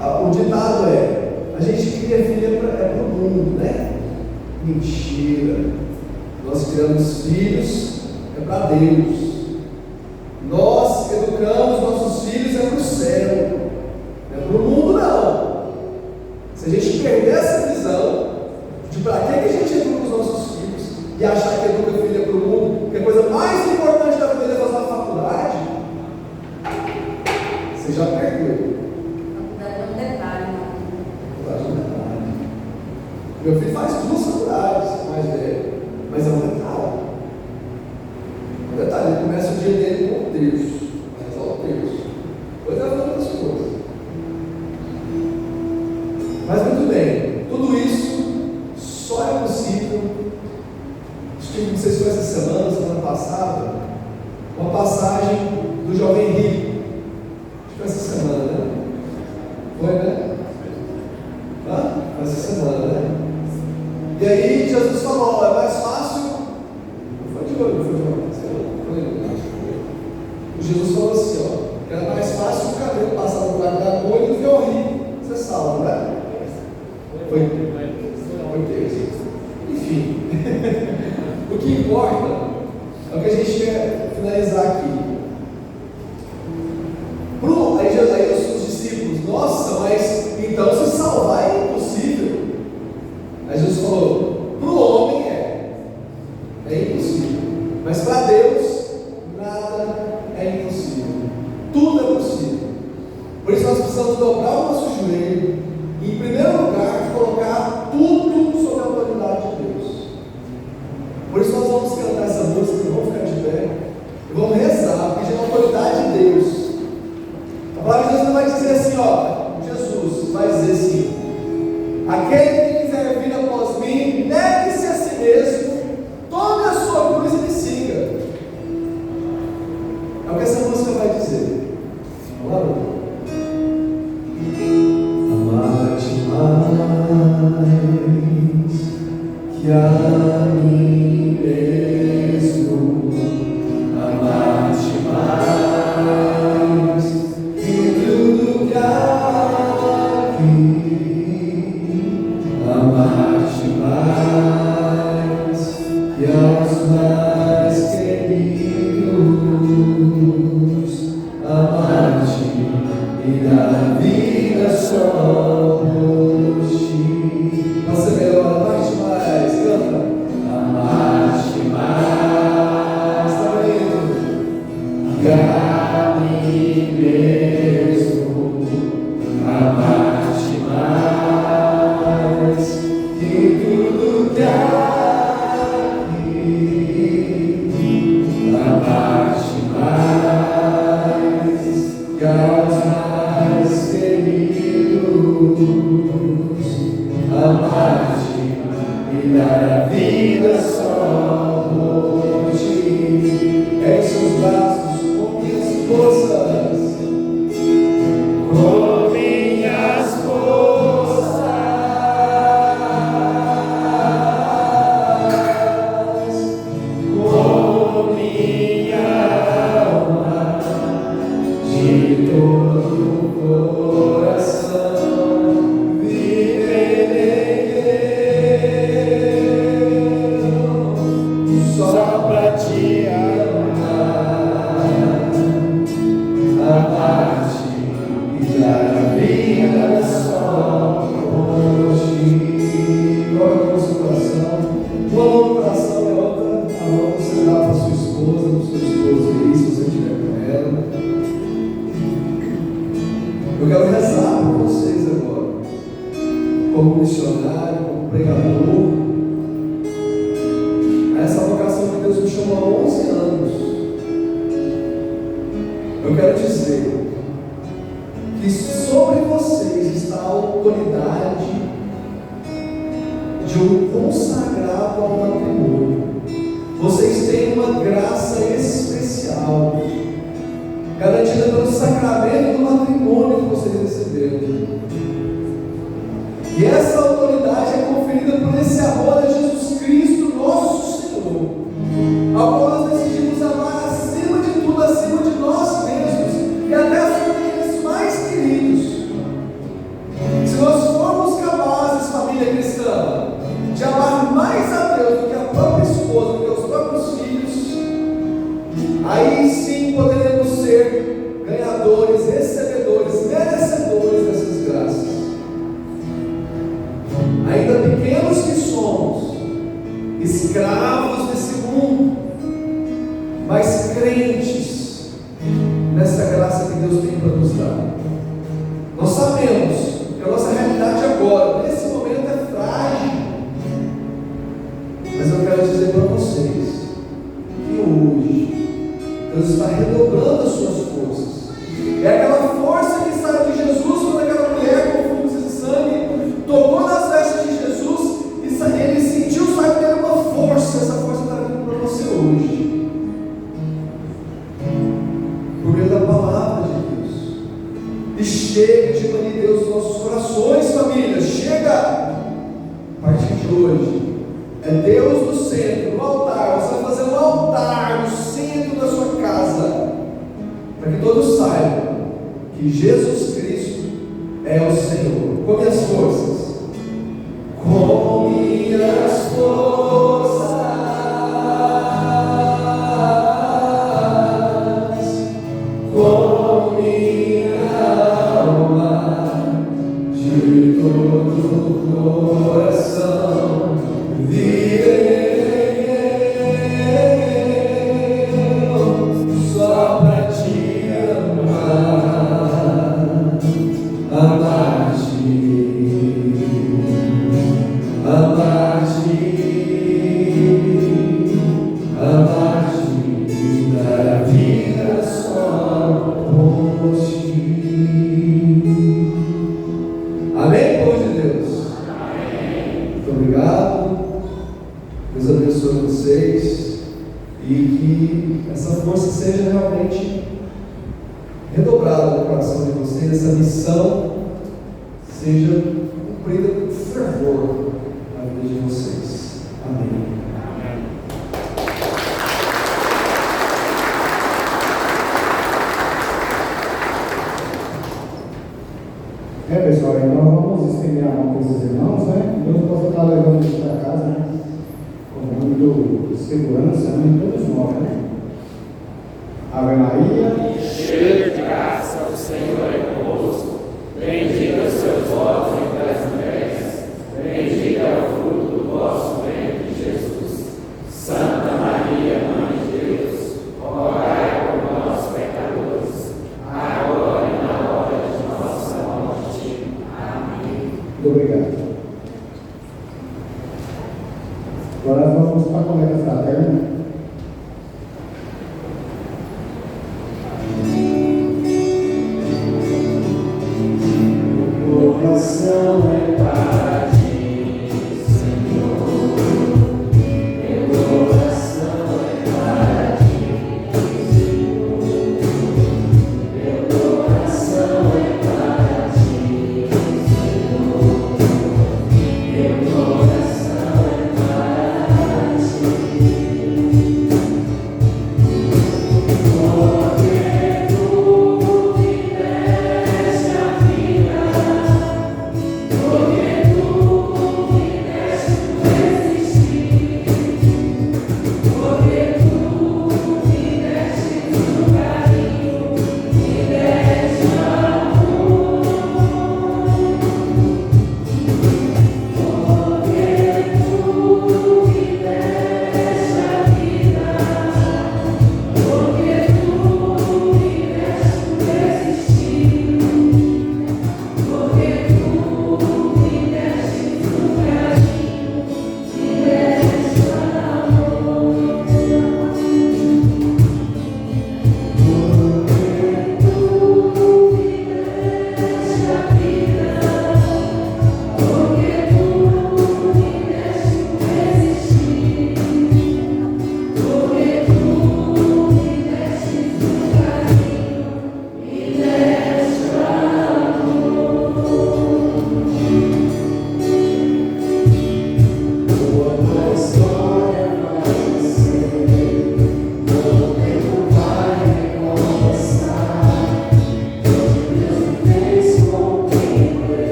O ditado é: a gente cria filha para o mundo, né? Mentira. Nós criamos filhos para Deus. Nós educamos nossos filhos para o céu, não é para o mundo, não. Se a gente perder essa visão de para que a gente educa os nossos filhos e achar que educa a filha para o mundo, que a coisa mais importante da vida é fazer uma faculdade, você já perdeu. Meu filho faz 2 faculdades, mais velho, mas é um detalhe. Um detalhe, ele começa o dia dele com o terço, mas só o terço. Depois ela faz outras coisas. Mas muito bem, tudo isso só é possível. Acho que vocês viram essa semana passada, uma passagem do jovem rico. Acho que foi essa semana, né? Foi, né? Foi essa semana, né? E aí Jesus falou: é mais fácil. Não foi de olho, não foi de olho. Jesus falou assim: ó, que era mais fácil o cabelo passar no lugar da agulha do que o rico ser salvo, né? Foi Deus. Enfim, o que importa é o que a gente quer finalizar aqui. Aí os discípulos: nossa, mas então se salvar é impossível. Aí Jesus falou: para o homem é impossível, mas para Deus nada é impossível, tudo é possível. Por isso nós precisamos dobrar o nosso joelho e, em primeiro lugar, colocar tudo sob a autoridade de Deus. Por isso nós vamos cantar essa música, vamos ficar de pé e vamos rezar, pedindo a autoridade de Deus. A palavra de Deus não vai dizer assim, ó, Jesus vai dizer assim: aquele que quiser vir após mim, negue-se a si mesmo, tome a sua cruz e me siga. É o que essa música vai dizer. Vamos lá. Amar-te mais que a mim mesmo, amar-te mais que tudo que há aqui, amar-te mais que aos mais queridos, dar a vida só por ti. Em seus braços com minhas forças, com minhas forças, com minha alma, de todo o coração, viverei eu só pra te amar, amar-te e dar a vida só por ti. Coloque no seu coração, uma mão no coração e outra a mão você dá para sua esposa, para o seu esposo aí, se você estiver com ela. Eu quero rezar por vocês agora, como missionário, como pregador, a essa vocação que Deus me chamou há 11 anos. Eu quero dizer que sobre vocês está a autoridade de um consagrado ao matrimônio. Vocês têm uma graça especial, garantida pelo sacramento do matrimônio que vocês receberam. E essa autoridade é conferida por esse amor a Jesus Cristo, nosso Senhor, ao qual nós decidimos amar acima de tudo, acima de nós mesmos e até acima daqueles mais queridos. Se nós formos capazes, família cristã, de amar mais a Deus do que a própria esposa, do que os próprios filhos, aí sim poderemos ser ganhadores, recebedores, merecedores dessas graças. Ainda pequenos que somos, escravos desse mundo, mas crentes nessa graça que Deus tem para nos dar. Nós sabemos que a nossa realidade agora, nesse momento, é frágil, mas eu quero dizer para vocês que hoje Deus está redobrando as suas forças. É aquela força que saiu de Jesus quando aquela mulher com fluxo de sangue tocou nas vestes de Jesus e ele sentiu sair dele uma força. Essa força está vindo para você hoje, por meio da palavra de Deus. E chega de banir Deus nos nossos corações, família. Chega! A partir de hoje é Deus no centro, no altar. Você vai fazer um altar no centro da sua casa, para que todos saibam que Jesus Cristo é o Senhor. Com minhas forças, com minhas forças, com minha alma, de todo o coração, viverei eu só pra te amar, amar-te, amar-te, amar-te, dar a vida só por ti. Amém, povo de Deus? Amém. Muito obrigado. Deus abençoe vocês e que essa força seja realmente redobrada no coração de vocês, essa missão seja cumprida com fervor na vida de vocês. Amém.
Pessoal, então vamos estender a mão para esses irmãos, né? Deus possa estar levando isso para casa, né? Com muito segurança, né? Todos nós, né? Ave Maria,
cheia de graça, o Senhor é convosco. Bendita sois vós entre as mulheres, bendito é o fruto do vosso ventre, Jesus. Santa Maria, Mãe de Deus, rogai por nós, pecadores, agora e na hora de nossa morte. Amém.
muito obrigado. Agora vamos para a coleta fraterna.
Oração é para ti, Senhor.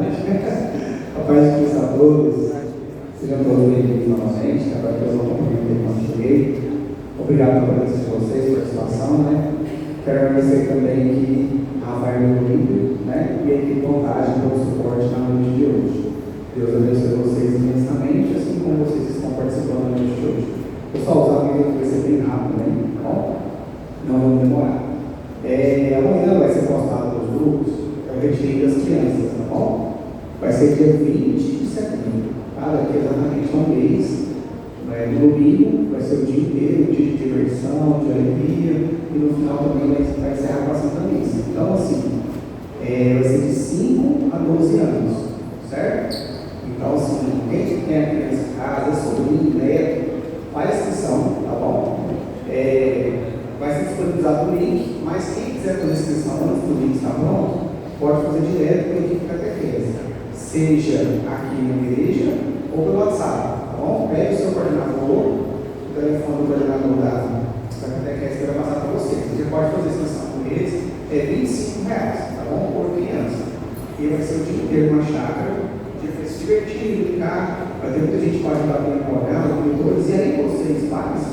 A paz de Cristo a todos. Sejam todos bem-vindos novamente. Agora que eu vou cumprir quando cheguei. Obrigado pela presença de vocês, pela participação, né? Quero agradecer também aqui a Rafael do Olímpio, né? E a equipe Contagem pelo suporte na noite de hoje. Deus abençoe vocês imensamente, assim como vocês estão participando na noite de hoje. Pessoal, os amigos vai ser bem rápido, né? Tá bom? Não vamos demorar. Amanhã vai ser postado nos grupos o retiro das crianças, tá bom? Vai ser dia 20 de setembro, tá? Daqui exatamente um mês. No domingo vai ser o dia inteiro, um dia de diversão, de alegria, e no final também vai encerrar com a Santa Missa. Então, assim, vai ser de 5 a 12 anos, certo? Então, assim, quem tem a criança em casa, sobrinho, neto, faz inscrição, tá bom? Vai ser disponibilizado o link, mas quem quiser fazer inscrição antes do link estar pronto, pode fazer direto com a equipe catequese, seja aqui na igreja ou pelo WhatsApp, tá bom? Pegue o seu coordenador, o telefone do coordenador da catequese que vai passar para você. Você pode fazer inscrição com eles, R$25, tá bom? Por criança. E vai ser o dia inteiro na chácara, se divertir, brincar, vai ter muita gente que pode ajudar com o programa, monitores, e aí vocês, pais,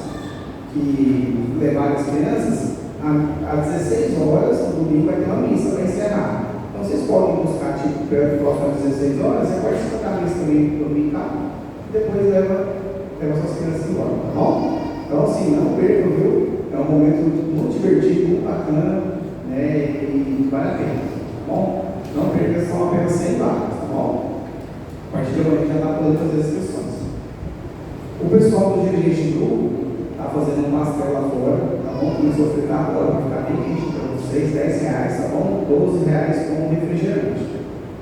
que levaram as crianças, às 16 horas, no domingo vai ter uma missa para encerrar. Então vocês podem buscar, tipo, perto próximo às 16 horas, você pode escutar a missa também dominical, e depois leva suas crianças embora, tá bom? Então, assim, não percam, viu? É um momento muito divertido, muito bacana, né? E vale a pena, tá bom? Não percam, são apenas 100 vagas, tá bom? A partir de agora já está podendo fazer as inscrições. O pessoal do dirigente do grupo está fazendo um pastel lá fora, tá bom? Começou a fritar agora, vai ficar bem quente para vocês, R$10, tá bom? R$12 com refrigerante.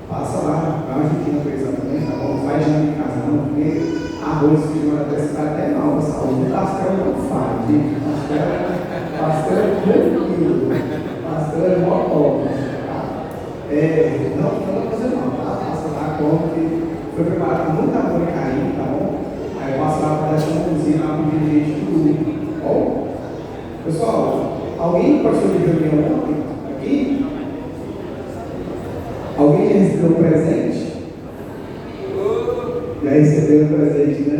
Passa lá, dá uma ajudinha para eles também, tá bom? Não faz janta em casa não, porque arroz e feijão até está até mal, saúde. O pastel não faz, gente. Pastel é tranquilo. Pastel é mó top, tá? Não vai fazer não, tá? Passa lá, come, que foi preparado com muito amor e carinho, tá bom? Aí eu passo lá para dar uma cozinha lá para o dirigente do grupo, tá bom? Pessoal, alguém participou de reunião ontem? Aqui? Alguém já recebeu um presente? Já recebeu um presente, né?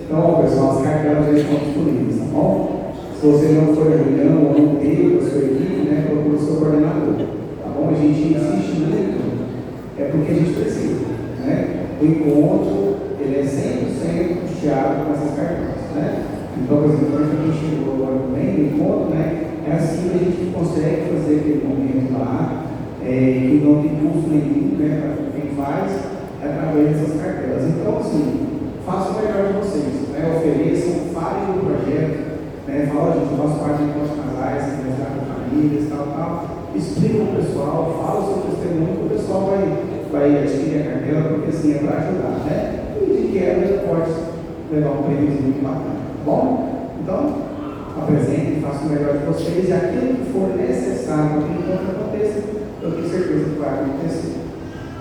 Então, pessoal, as cartelas já estão disponíveis, tá bom? Se você não for à reunião ou não teve a sua equipe, né, procure o seu coordenador, tá bom? A gente insiste muito, é porque a gente precisa, né? O encontro, ele é 100% custeado com essas cartelas, né? Então, por exemplo, quando a gente chegou agora bem no encontro, né? É assim que a gente consegue fazer aquele momento lá, que não tem custo nenhum, né? Para quem faz, através dessas cartelas. Então, assim, façam o melhor de vocês, né? Ofereçam, falem do projeto, né? Fala, gente, eu faço parte de encontros casais, que vai estar com famílias, tal. Explica ao pessoal, fala o seu testemunho, que o pessoal vai adquirir a cartela, porque assim é para ajudar, né? E de quebra pode levar um prêmio muito bacana, tá bom? Então, apresentem, façam o melhor de vocês e aquilo que for necessário para que o encontro aconteça, eu tenho certeza que vai acontecer.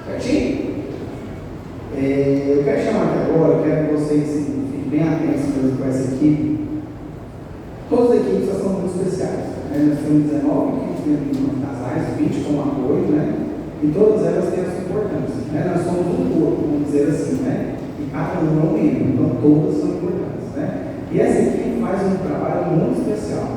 Certinho? Eu quero chamar aqui agora, eu quero que vocês fiquem bem atentos mesmo com essa equipe. Todas as equipes são muito especiais, né? Nós temos 19 equipes de casais, 20 com apoio, né? E todas elas têm a sua importância, né? Nós somos um corpo, vamos dizer assim, né? E cada um é um membro, então todas são importantes, né? E essa equipe faz um trabalho muito especial.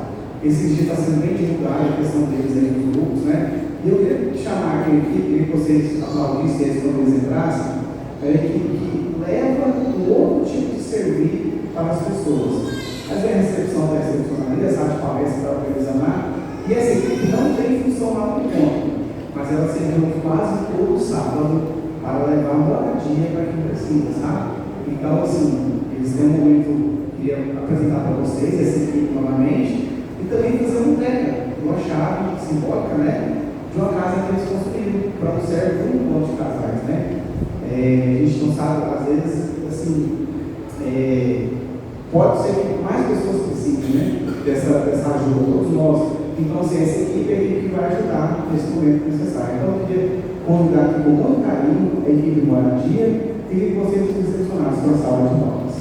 Esse dia está sendo bem divulgado a questão deles aí nos grupos, né? E eu queria chamar aqui a equipe, queria que vocês aplaudissem eles quando eles entrassem, é a equipe que leva um outro tipo de servir para as pessoas. Mas a recepção da recepcionaria, a sala de palestra está organizando lá, e essa equipe não tem função lá no encontro, mas ela se reúne quase todo sábado para levar uma moradia para quem precisa, sabe? Então, assim, eles têm um momento, queria apresentar para vocês essa equipe novamente, e também fazer uma entrega, uma chave simbólica, né? De uma casa que eles construíram para o serve de um encontro de casais, né? A gente não sabe, às vezes, assim, pode ser que mais pessoas precisem, né? Dessa ajuda, todos nós. Então, assim, essa equipe é a equipe que vai ajudar nesse momento necessário. Então, eu queria convidar aqui com muito carinho a equipe de moradia e queria que vocês se recepcionassem com a sala de palmas.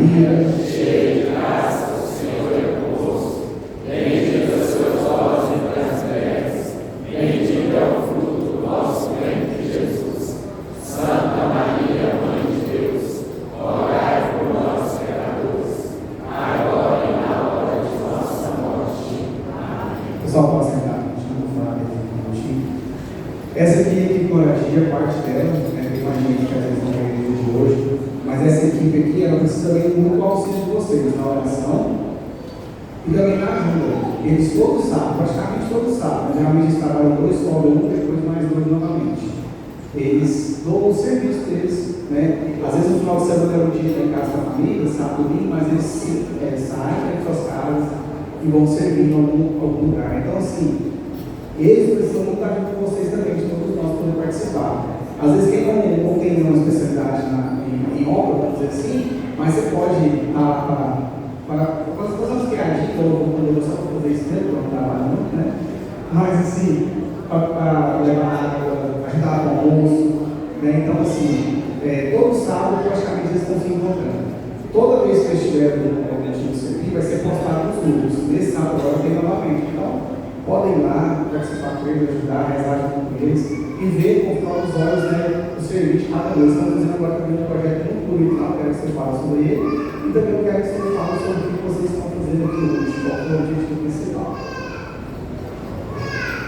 Maria,
cheia de graça, o Senhor é convosco. Bendita sois vós entre as mulheres, bendito é o fruto do vosso ventre, Jesus. Santa Maria, Mãe de Deus, rogai por nós, pecadores, agora e na hora de nossa morte. Amém.
pessoal, pode sentar, deixa eu falar aqui um minutinho. Essa aqui é a equipe Moradia, parte dela, né? Tem uma gente que às vezes não vem no dia de hoje, mas essa equipe aqui, ela precisa também muito do auxílio de vocês na oração e também na ajuda. Eles todos sabem, praticamente todos sabem, geralmente eles trabalham 2, sobram 1, depois mais 2 novamente. Eles dão o serviço deles, né? Às vezes no final de semana é o dia em casa da família, sábado, domingo, mas eles saem das suas casas e vão servir em algum lugar. Então, assim, eles precisam muito da ajuda de vocês também, de todos nós podermos participar. Às vezes, quem não tem uma especialidade em obra, vamos dizer assim, mas você pode ir para fazer umas piadinhas, ou só para fazer isso mesmo, para não trabalhar muito, né? Mas, assim, para levar água, ajudar com o almoço, né? Então, assim, todo sábado, praticamente, eles estão se encontrando. Toda vez que eles estiverem no objetivo de servir, vai ser postado nos grupos. Nesse sábado agora tem novamente. Então, podem ir lá, participar com eles, ajudar, rezar junto com eles e ver com os próprios olhos, né, o serviço de cada vez. Estamos fazendo agora também um projeto muito bonito lá, quero que você fale sobre ele e também eu quero que você fale sobre o que vocês estão fazendo aqui hoje, qual é o objetivo principal.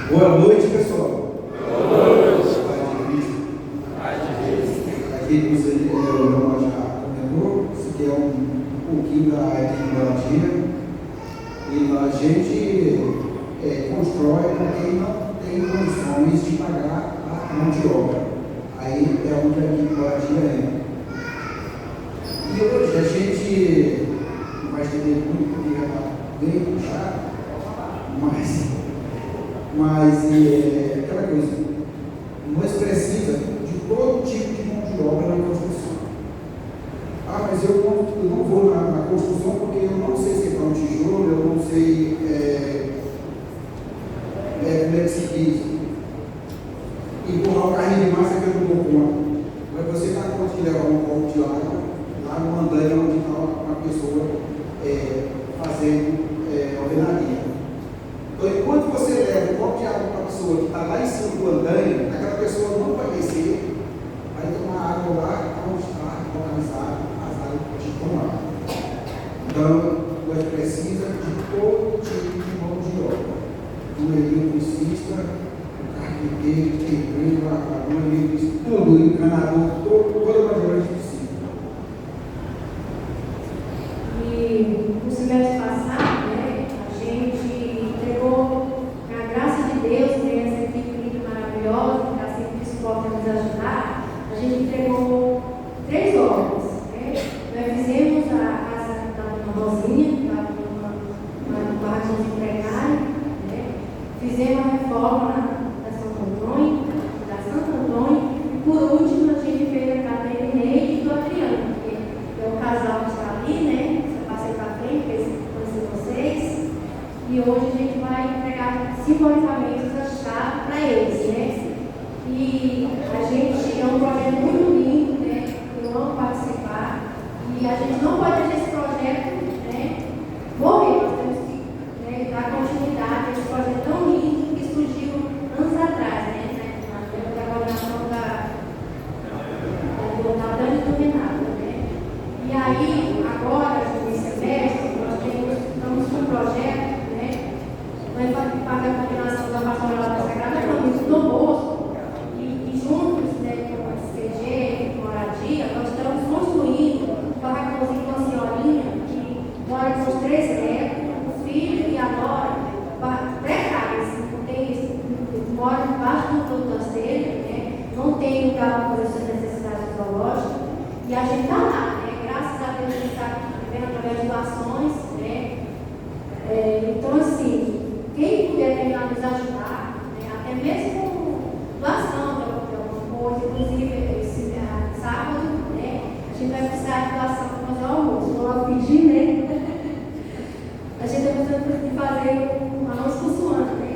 Boa noite, pessoal.
Boa noite.
Pai de Cristo. Aqui você já comentou, isso aqui é um pouquinho da equipe Moradia e a gente constrói para quem não tem condições de pagar a mão de obra. Aí é onde a equipe Moradia é. E hoje a gente não vai entender muito porque já está bem puxado, mas aquela coisa, nós precisamos de todo tipo de mão de obra na construção. Ah, mas eu não vou na construção porque eu não sei secar um tijolo, eu não sei como é que se diz, empurrar o carrinho de massa que eu não dou conta. Mas você dá conta de levar um copo de água lá no andaime onde está uma pessoa fazendo alvenaria. Então, enquanto você leva um copo de água para a pessoa que está lá em cima do andaime, aquela pessoa não vai descer, vai tomar água lá onde está localizado as águas de tomar. Então, nós precisamos de todo tipo de mão de obra. O eletricista, o carpinteiro, o pedreiro, o eletricista, tudo, o encanador, toda a maneira que precisa.
E no semestre passado, né, a gente entregou, na graça de Deus, né, essa equipe linda, maravilhosa, que está sempre disposta a nos ajudar, a gente entregou 3 obras. Né? Nós fizemos a casa da Rosinha, uma barraquinha precária, né? Fizemos a reforma da Santo Antônio, e por último a gente fez a casa da Eneide e do Adriano, que é o casal que está ali, né? Passei para frente, conhecer vocês, e hoje a gente vai entregar simbolicamente a chave para eles, né? E a gente é um projeto muito lindo, né? Eu amo participar, e a gente não pode deixar esse projeto, né, morrer. Nós temos que, né, dar continuidade a esse projeto tão lindo que surgiu anos atrás, né? Na coordenação da Dani do Renato, né? E aí, agora, nesse semestre, nós estamos com um projeto, né? Nós vamos fazer a coordenação da Pastoral da Sagrada Família do Dom Bosco, e juntos, né, com a CG, com a Moradia, nós estamos construindo um barracãozinho, uma senhorinha que mora com os 3 netos, o filho e a nora, precários, moram debaixo das telhas, né? Não tem lugar para fazer suas necessidades zoológicas, e a gente está lá, né? Graças a Deus a gente está vivendo através de doações, né? Então, assim, quem puder terminar nos ajudar, né? Até mesmo com doação de alguma coisa, inclusive esse sábado, né? A gente vai precisar de doação para fazer o almoço. Vou lá pedir, né? A gente está precisando de fazer um almoço funcionando, né?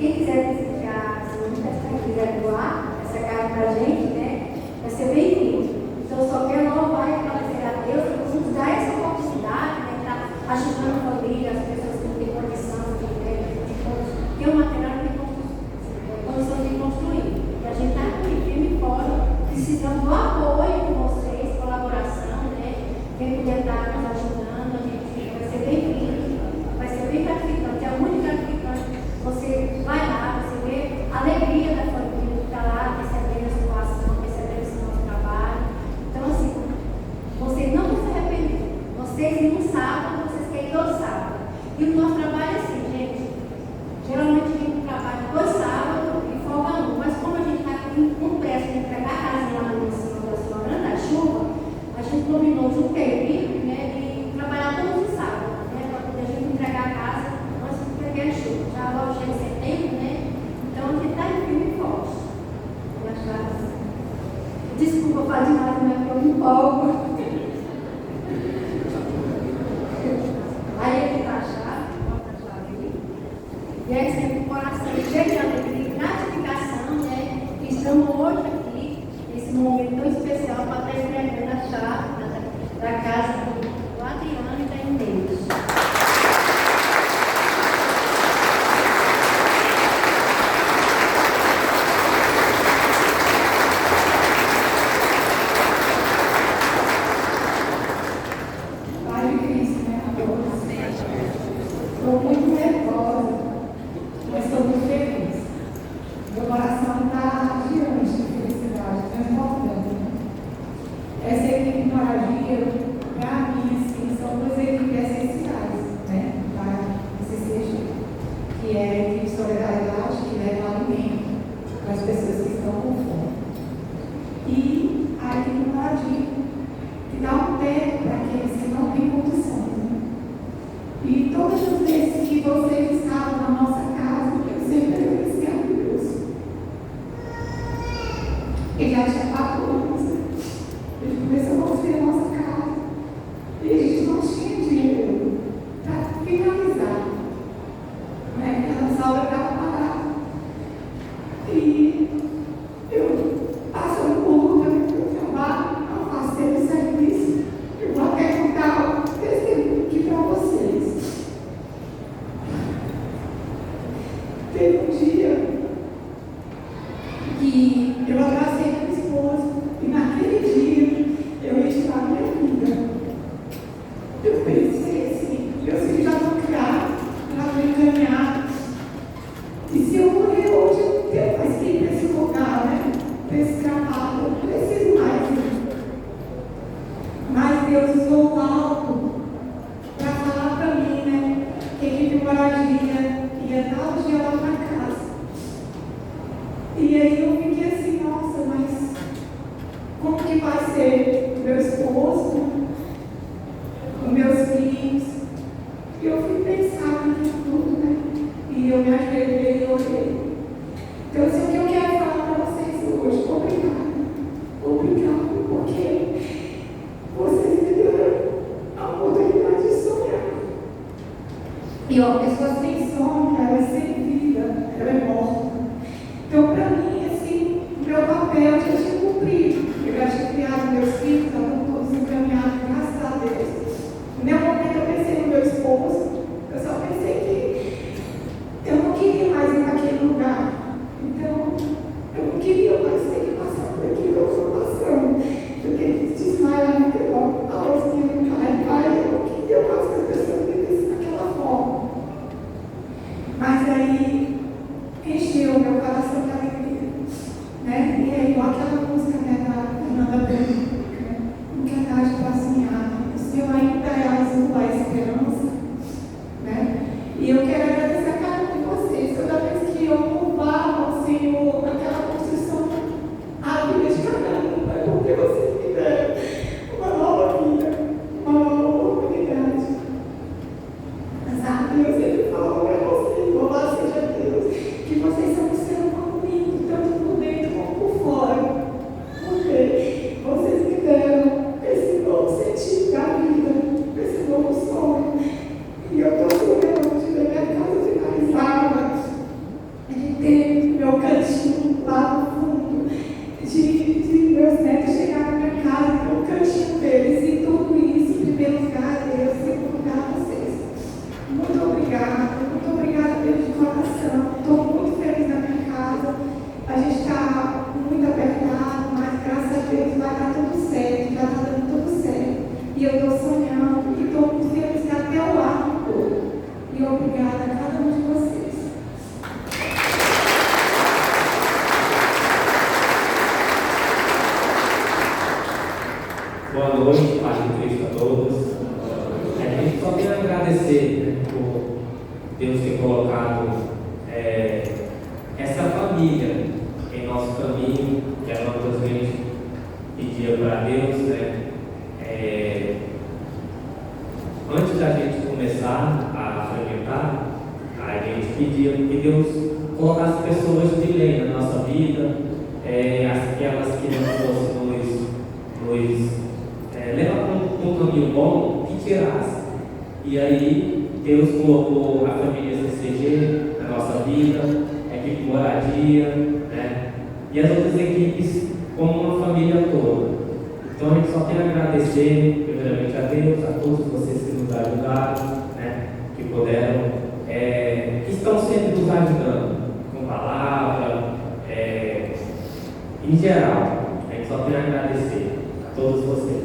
Quem quiser desejar, se quiser doar essa carne para a gente, né? Vai ser bem-vindo. Então, só quero louvar e agradecer a Deus por nos dar quem puder estar nos ajudando, a gente vai ser bem-vindo, vai ser bem gratificante, é muito gratificante. Você vai lá, você vê a alegria da família que está lá, recebendo a situação, recebendo esse nosso trabalho. Então, assim, vocês não vão se arrepender. Vocês no sábado, vocês querem todo sábado. E o nosso trabalho é assim, gente. Geralmente a gente trabalha 2 sábados e folga 1. Mas como a gente está com pressa de entregar a casa lá no cima da semana da chuva, a gente combinou de um período, né, de trabalhar todos os sábados, né, para poder a gente entregar a casa antes de pegar a chuva. Já logo chega setembro, né? Então a gente está em firme e forte. Desculpa falar demais, mas eu me empolgo. Aí ele está a chave, bota a chave ali. E aí sempre o coração cheio de alegria e gratificação, né? Que estamos hoje aqui, nesse momento tão especial, para estar entregando a chave da casa do Adriano e da Inês.
Estou muito nervosa, mas estou muito feliz. Meu coração está diante de felicidade, transbordando. Essa equipe Maravilha, para mim, assim, são 2 equipes essenciais, né, para esse CCG, que é a equipe de solidariedade, que leva alimento para as pessoas que estão com fome. E a equipe Maravilha, que dá um teto para aqueles que não têm condições. E todas as vezes que vocês estavam na nossa casa, eu sempre agradeci a Deus. Ele já tinha 4 anos, né? Ele começou a construir a nossa casa. E a gente não tinha dinheiro para finalizar, né? Porque a nossa obra estava parada. E eu, passando por luta no meu trabalho, não faço tempo serviço, eu vou até contar o testemunho aqui para vocês. Teve um dia que eu abracei meu esposo e naquele dia eu ia tirar minha vida. Eu pensei assim, meus filhos já estão criados, já estão encaminhados. E se eu morrer hoje, eu não tenho mais que ir para esse lugar, né? Para esse trabalho, eu não preciso mais ir. Mas Deus usou o alto para falar para mim, né? Que a equipe Moradia ia dar o dia lá para casa. E aí eu fiquei assim, nossa, mas como que vai ser meu esposo, os meus filhos? E eu fui pensar nisso tudo, né? E eu me ajoelhei e orei. Então, isso é o que eu quero falar para vocês hoje. Obrigada. Obrigada, porque vocês me deram a oportunidade de sonhar. E ó, pessoas sem sonho, ela é sem vida, ela é morta. Então, para mim, assim, o meu papel já tinha cumprido. Eu já tinha criado meus filhos, estavam todos encaminhados, graças a Deus. No meu momento, eu pensei no meu esposo, eu só pensei que eu não queria mais ir naquele lugar. Então, eu não queria mais ter que passar por aquilo que eu estou passando. Eu queria desmaiar naquela aula que eu eu não queria mais que as pessoas vivessem daquela forma. Mas aí, encheu meu coração de alegria, né? E é igual aquela música, né, da Fernanda Bruni, né? Não quer dar de passear, o Senhor ainda é azul, a esperança, né? E eu quero agradecer a cada um de vocês. Toda vez que eu louvava o Senhor naquela construção, a vida de cada um, é porque vocês me deram uma nova vida, uma nova oportunidade. Sabe, eu sempre falo para vocês, louvado seja Deus, que vocês são um ser humano lindo, tanto por dentro como por fora. Porque vocês me deram esse dom eu estou sonhando e estou feliz até o ar todo. E obrigada a cada um de vocês.
Boa noite, paz de Cristo a todos. A gente só tem a agradecer, né, por Deus ter colocado essa família em nosso caminho, que a gente pedia para Deus, né? Antes da gente começar a frequentar, a gente pedia que Deus colocasse pessoas de lei na nossa vida, aquelas que não fossem nos levar para um caminho bom, que tirasse. E aí Deus colocou a família CCG na nossa vida, a equipe Moradia, né? E as outras equipes como uma família toda. Então a gente só tem a agradecer primeiramente a Deus, a todos vocês que nos ajudaram, né? Que puderam, que estão sempre nos ajudando com palavra, em geral. A gente só tem a agradecer a todos vocês.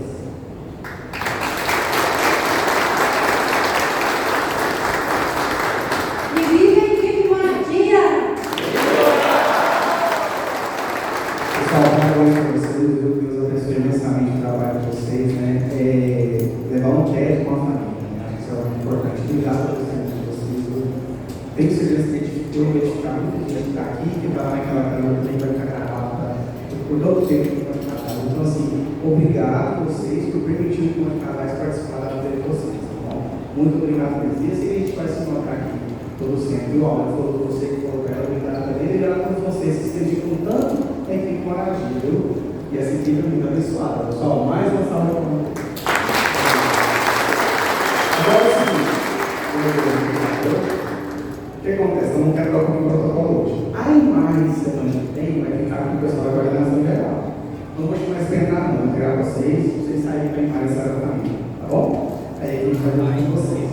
Deus abençoe imensamente o trabalho de vocês, né? Levar um crédito com a família, né? Acho que isso é importante. Obrigado pelo serviço de vocês. Eu tenho certeza que eu vou identificar muita gente que está aqui, que está naquela câmera também vai ficar gravada por todo o tempo que vai ficar gravado. Então, assim, obrigado a vocês por permitir que os casais participar da vida de vocês, tá bom? Muito obrigado por isso. E assim a gente vai se encontrar aqui todo sempre. O Alma falou você que colocou ela, obrigado também. Obrigado a todos vocês que se dedicam tanto a equipe Moradia, viu? E essa equipe é muito abençoada. Pessoal, mais uma salva de palmas. Agora é o seguinte, o que acontece? Eu não quero colocar o protocolo hoje. A imagem semana que vem vai ficar com o pessoal da coordenação geral. Não vou mais esperar não, vou pegar vocês saírem para a imagem da família, tá bom? Aí a gente vai dar com vocês.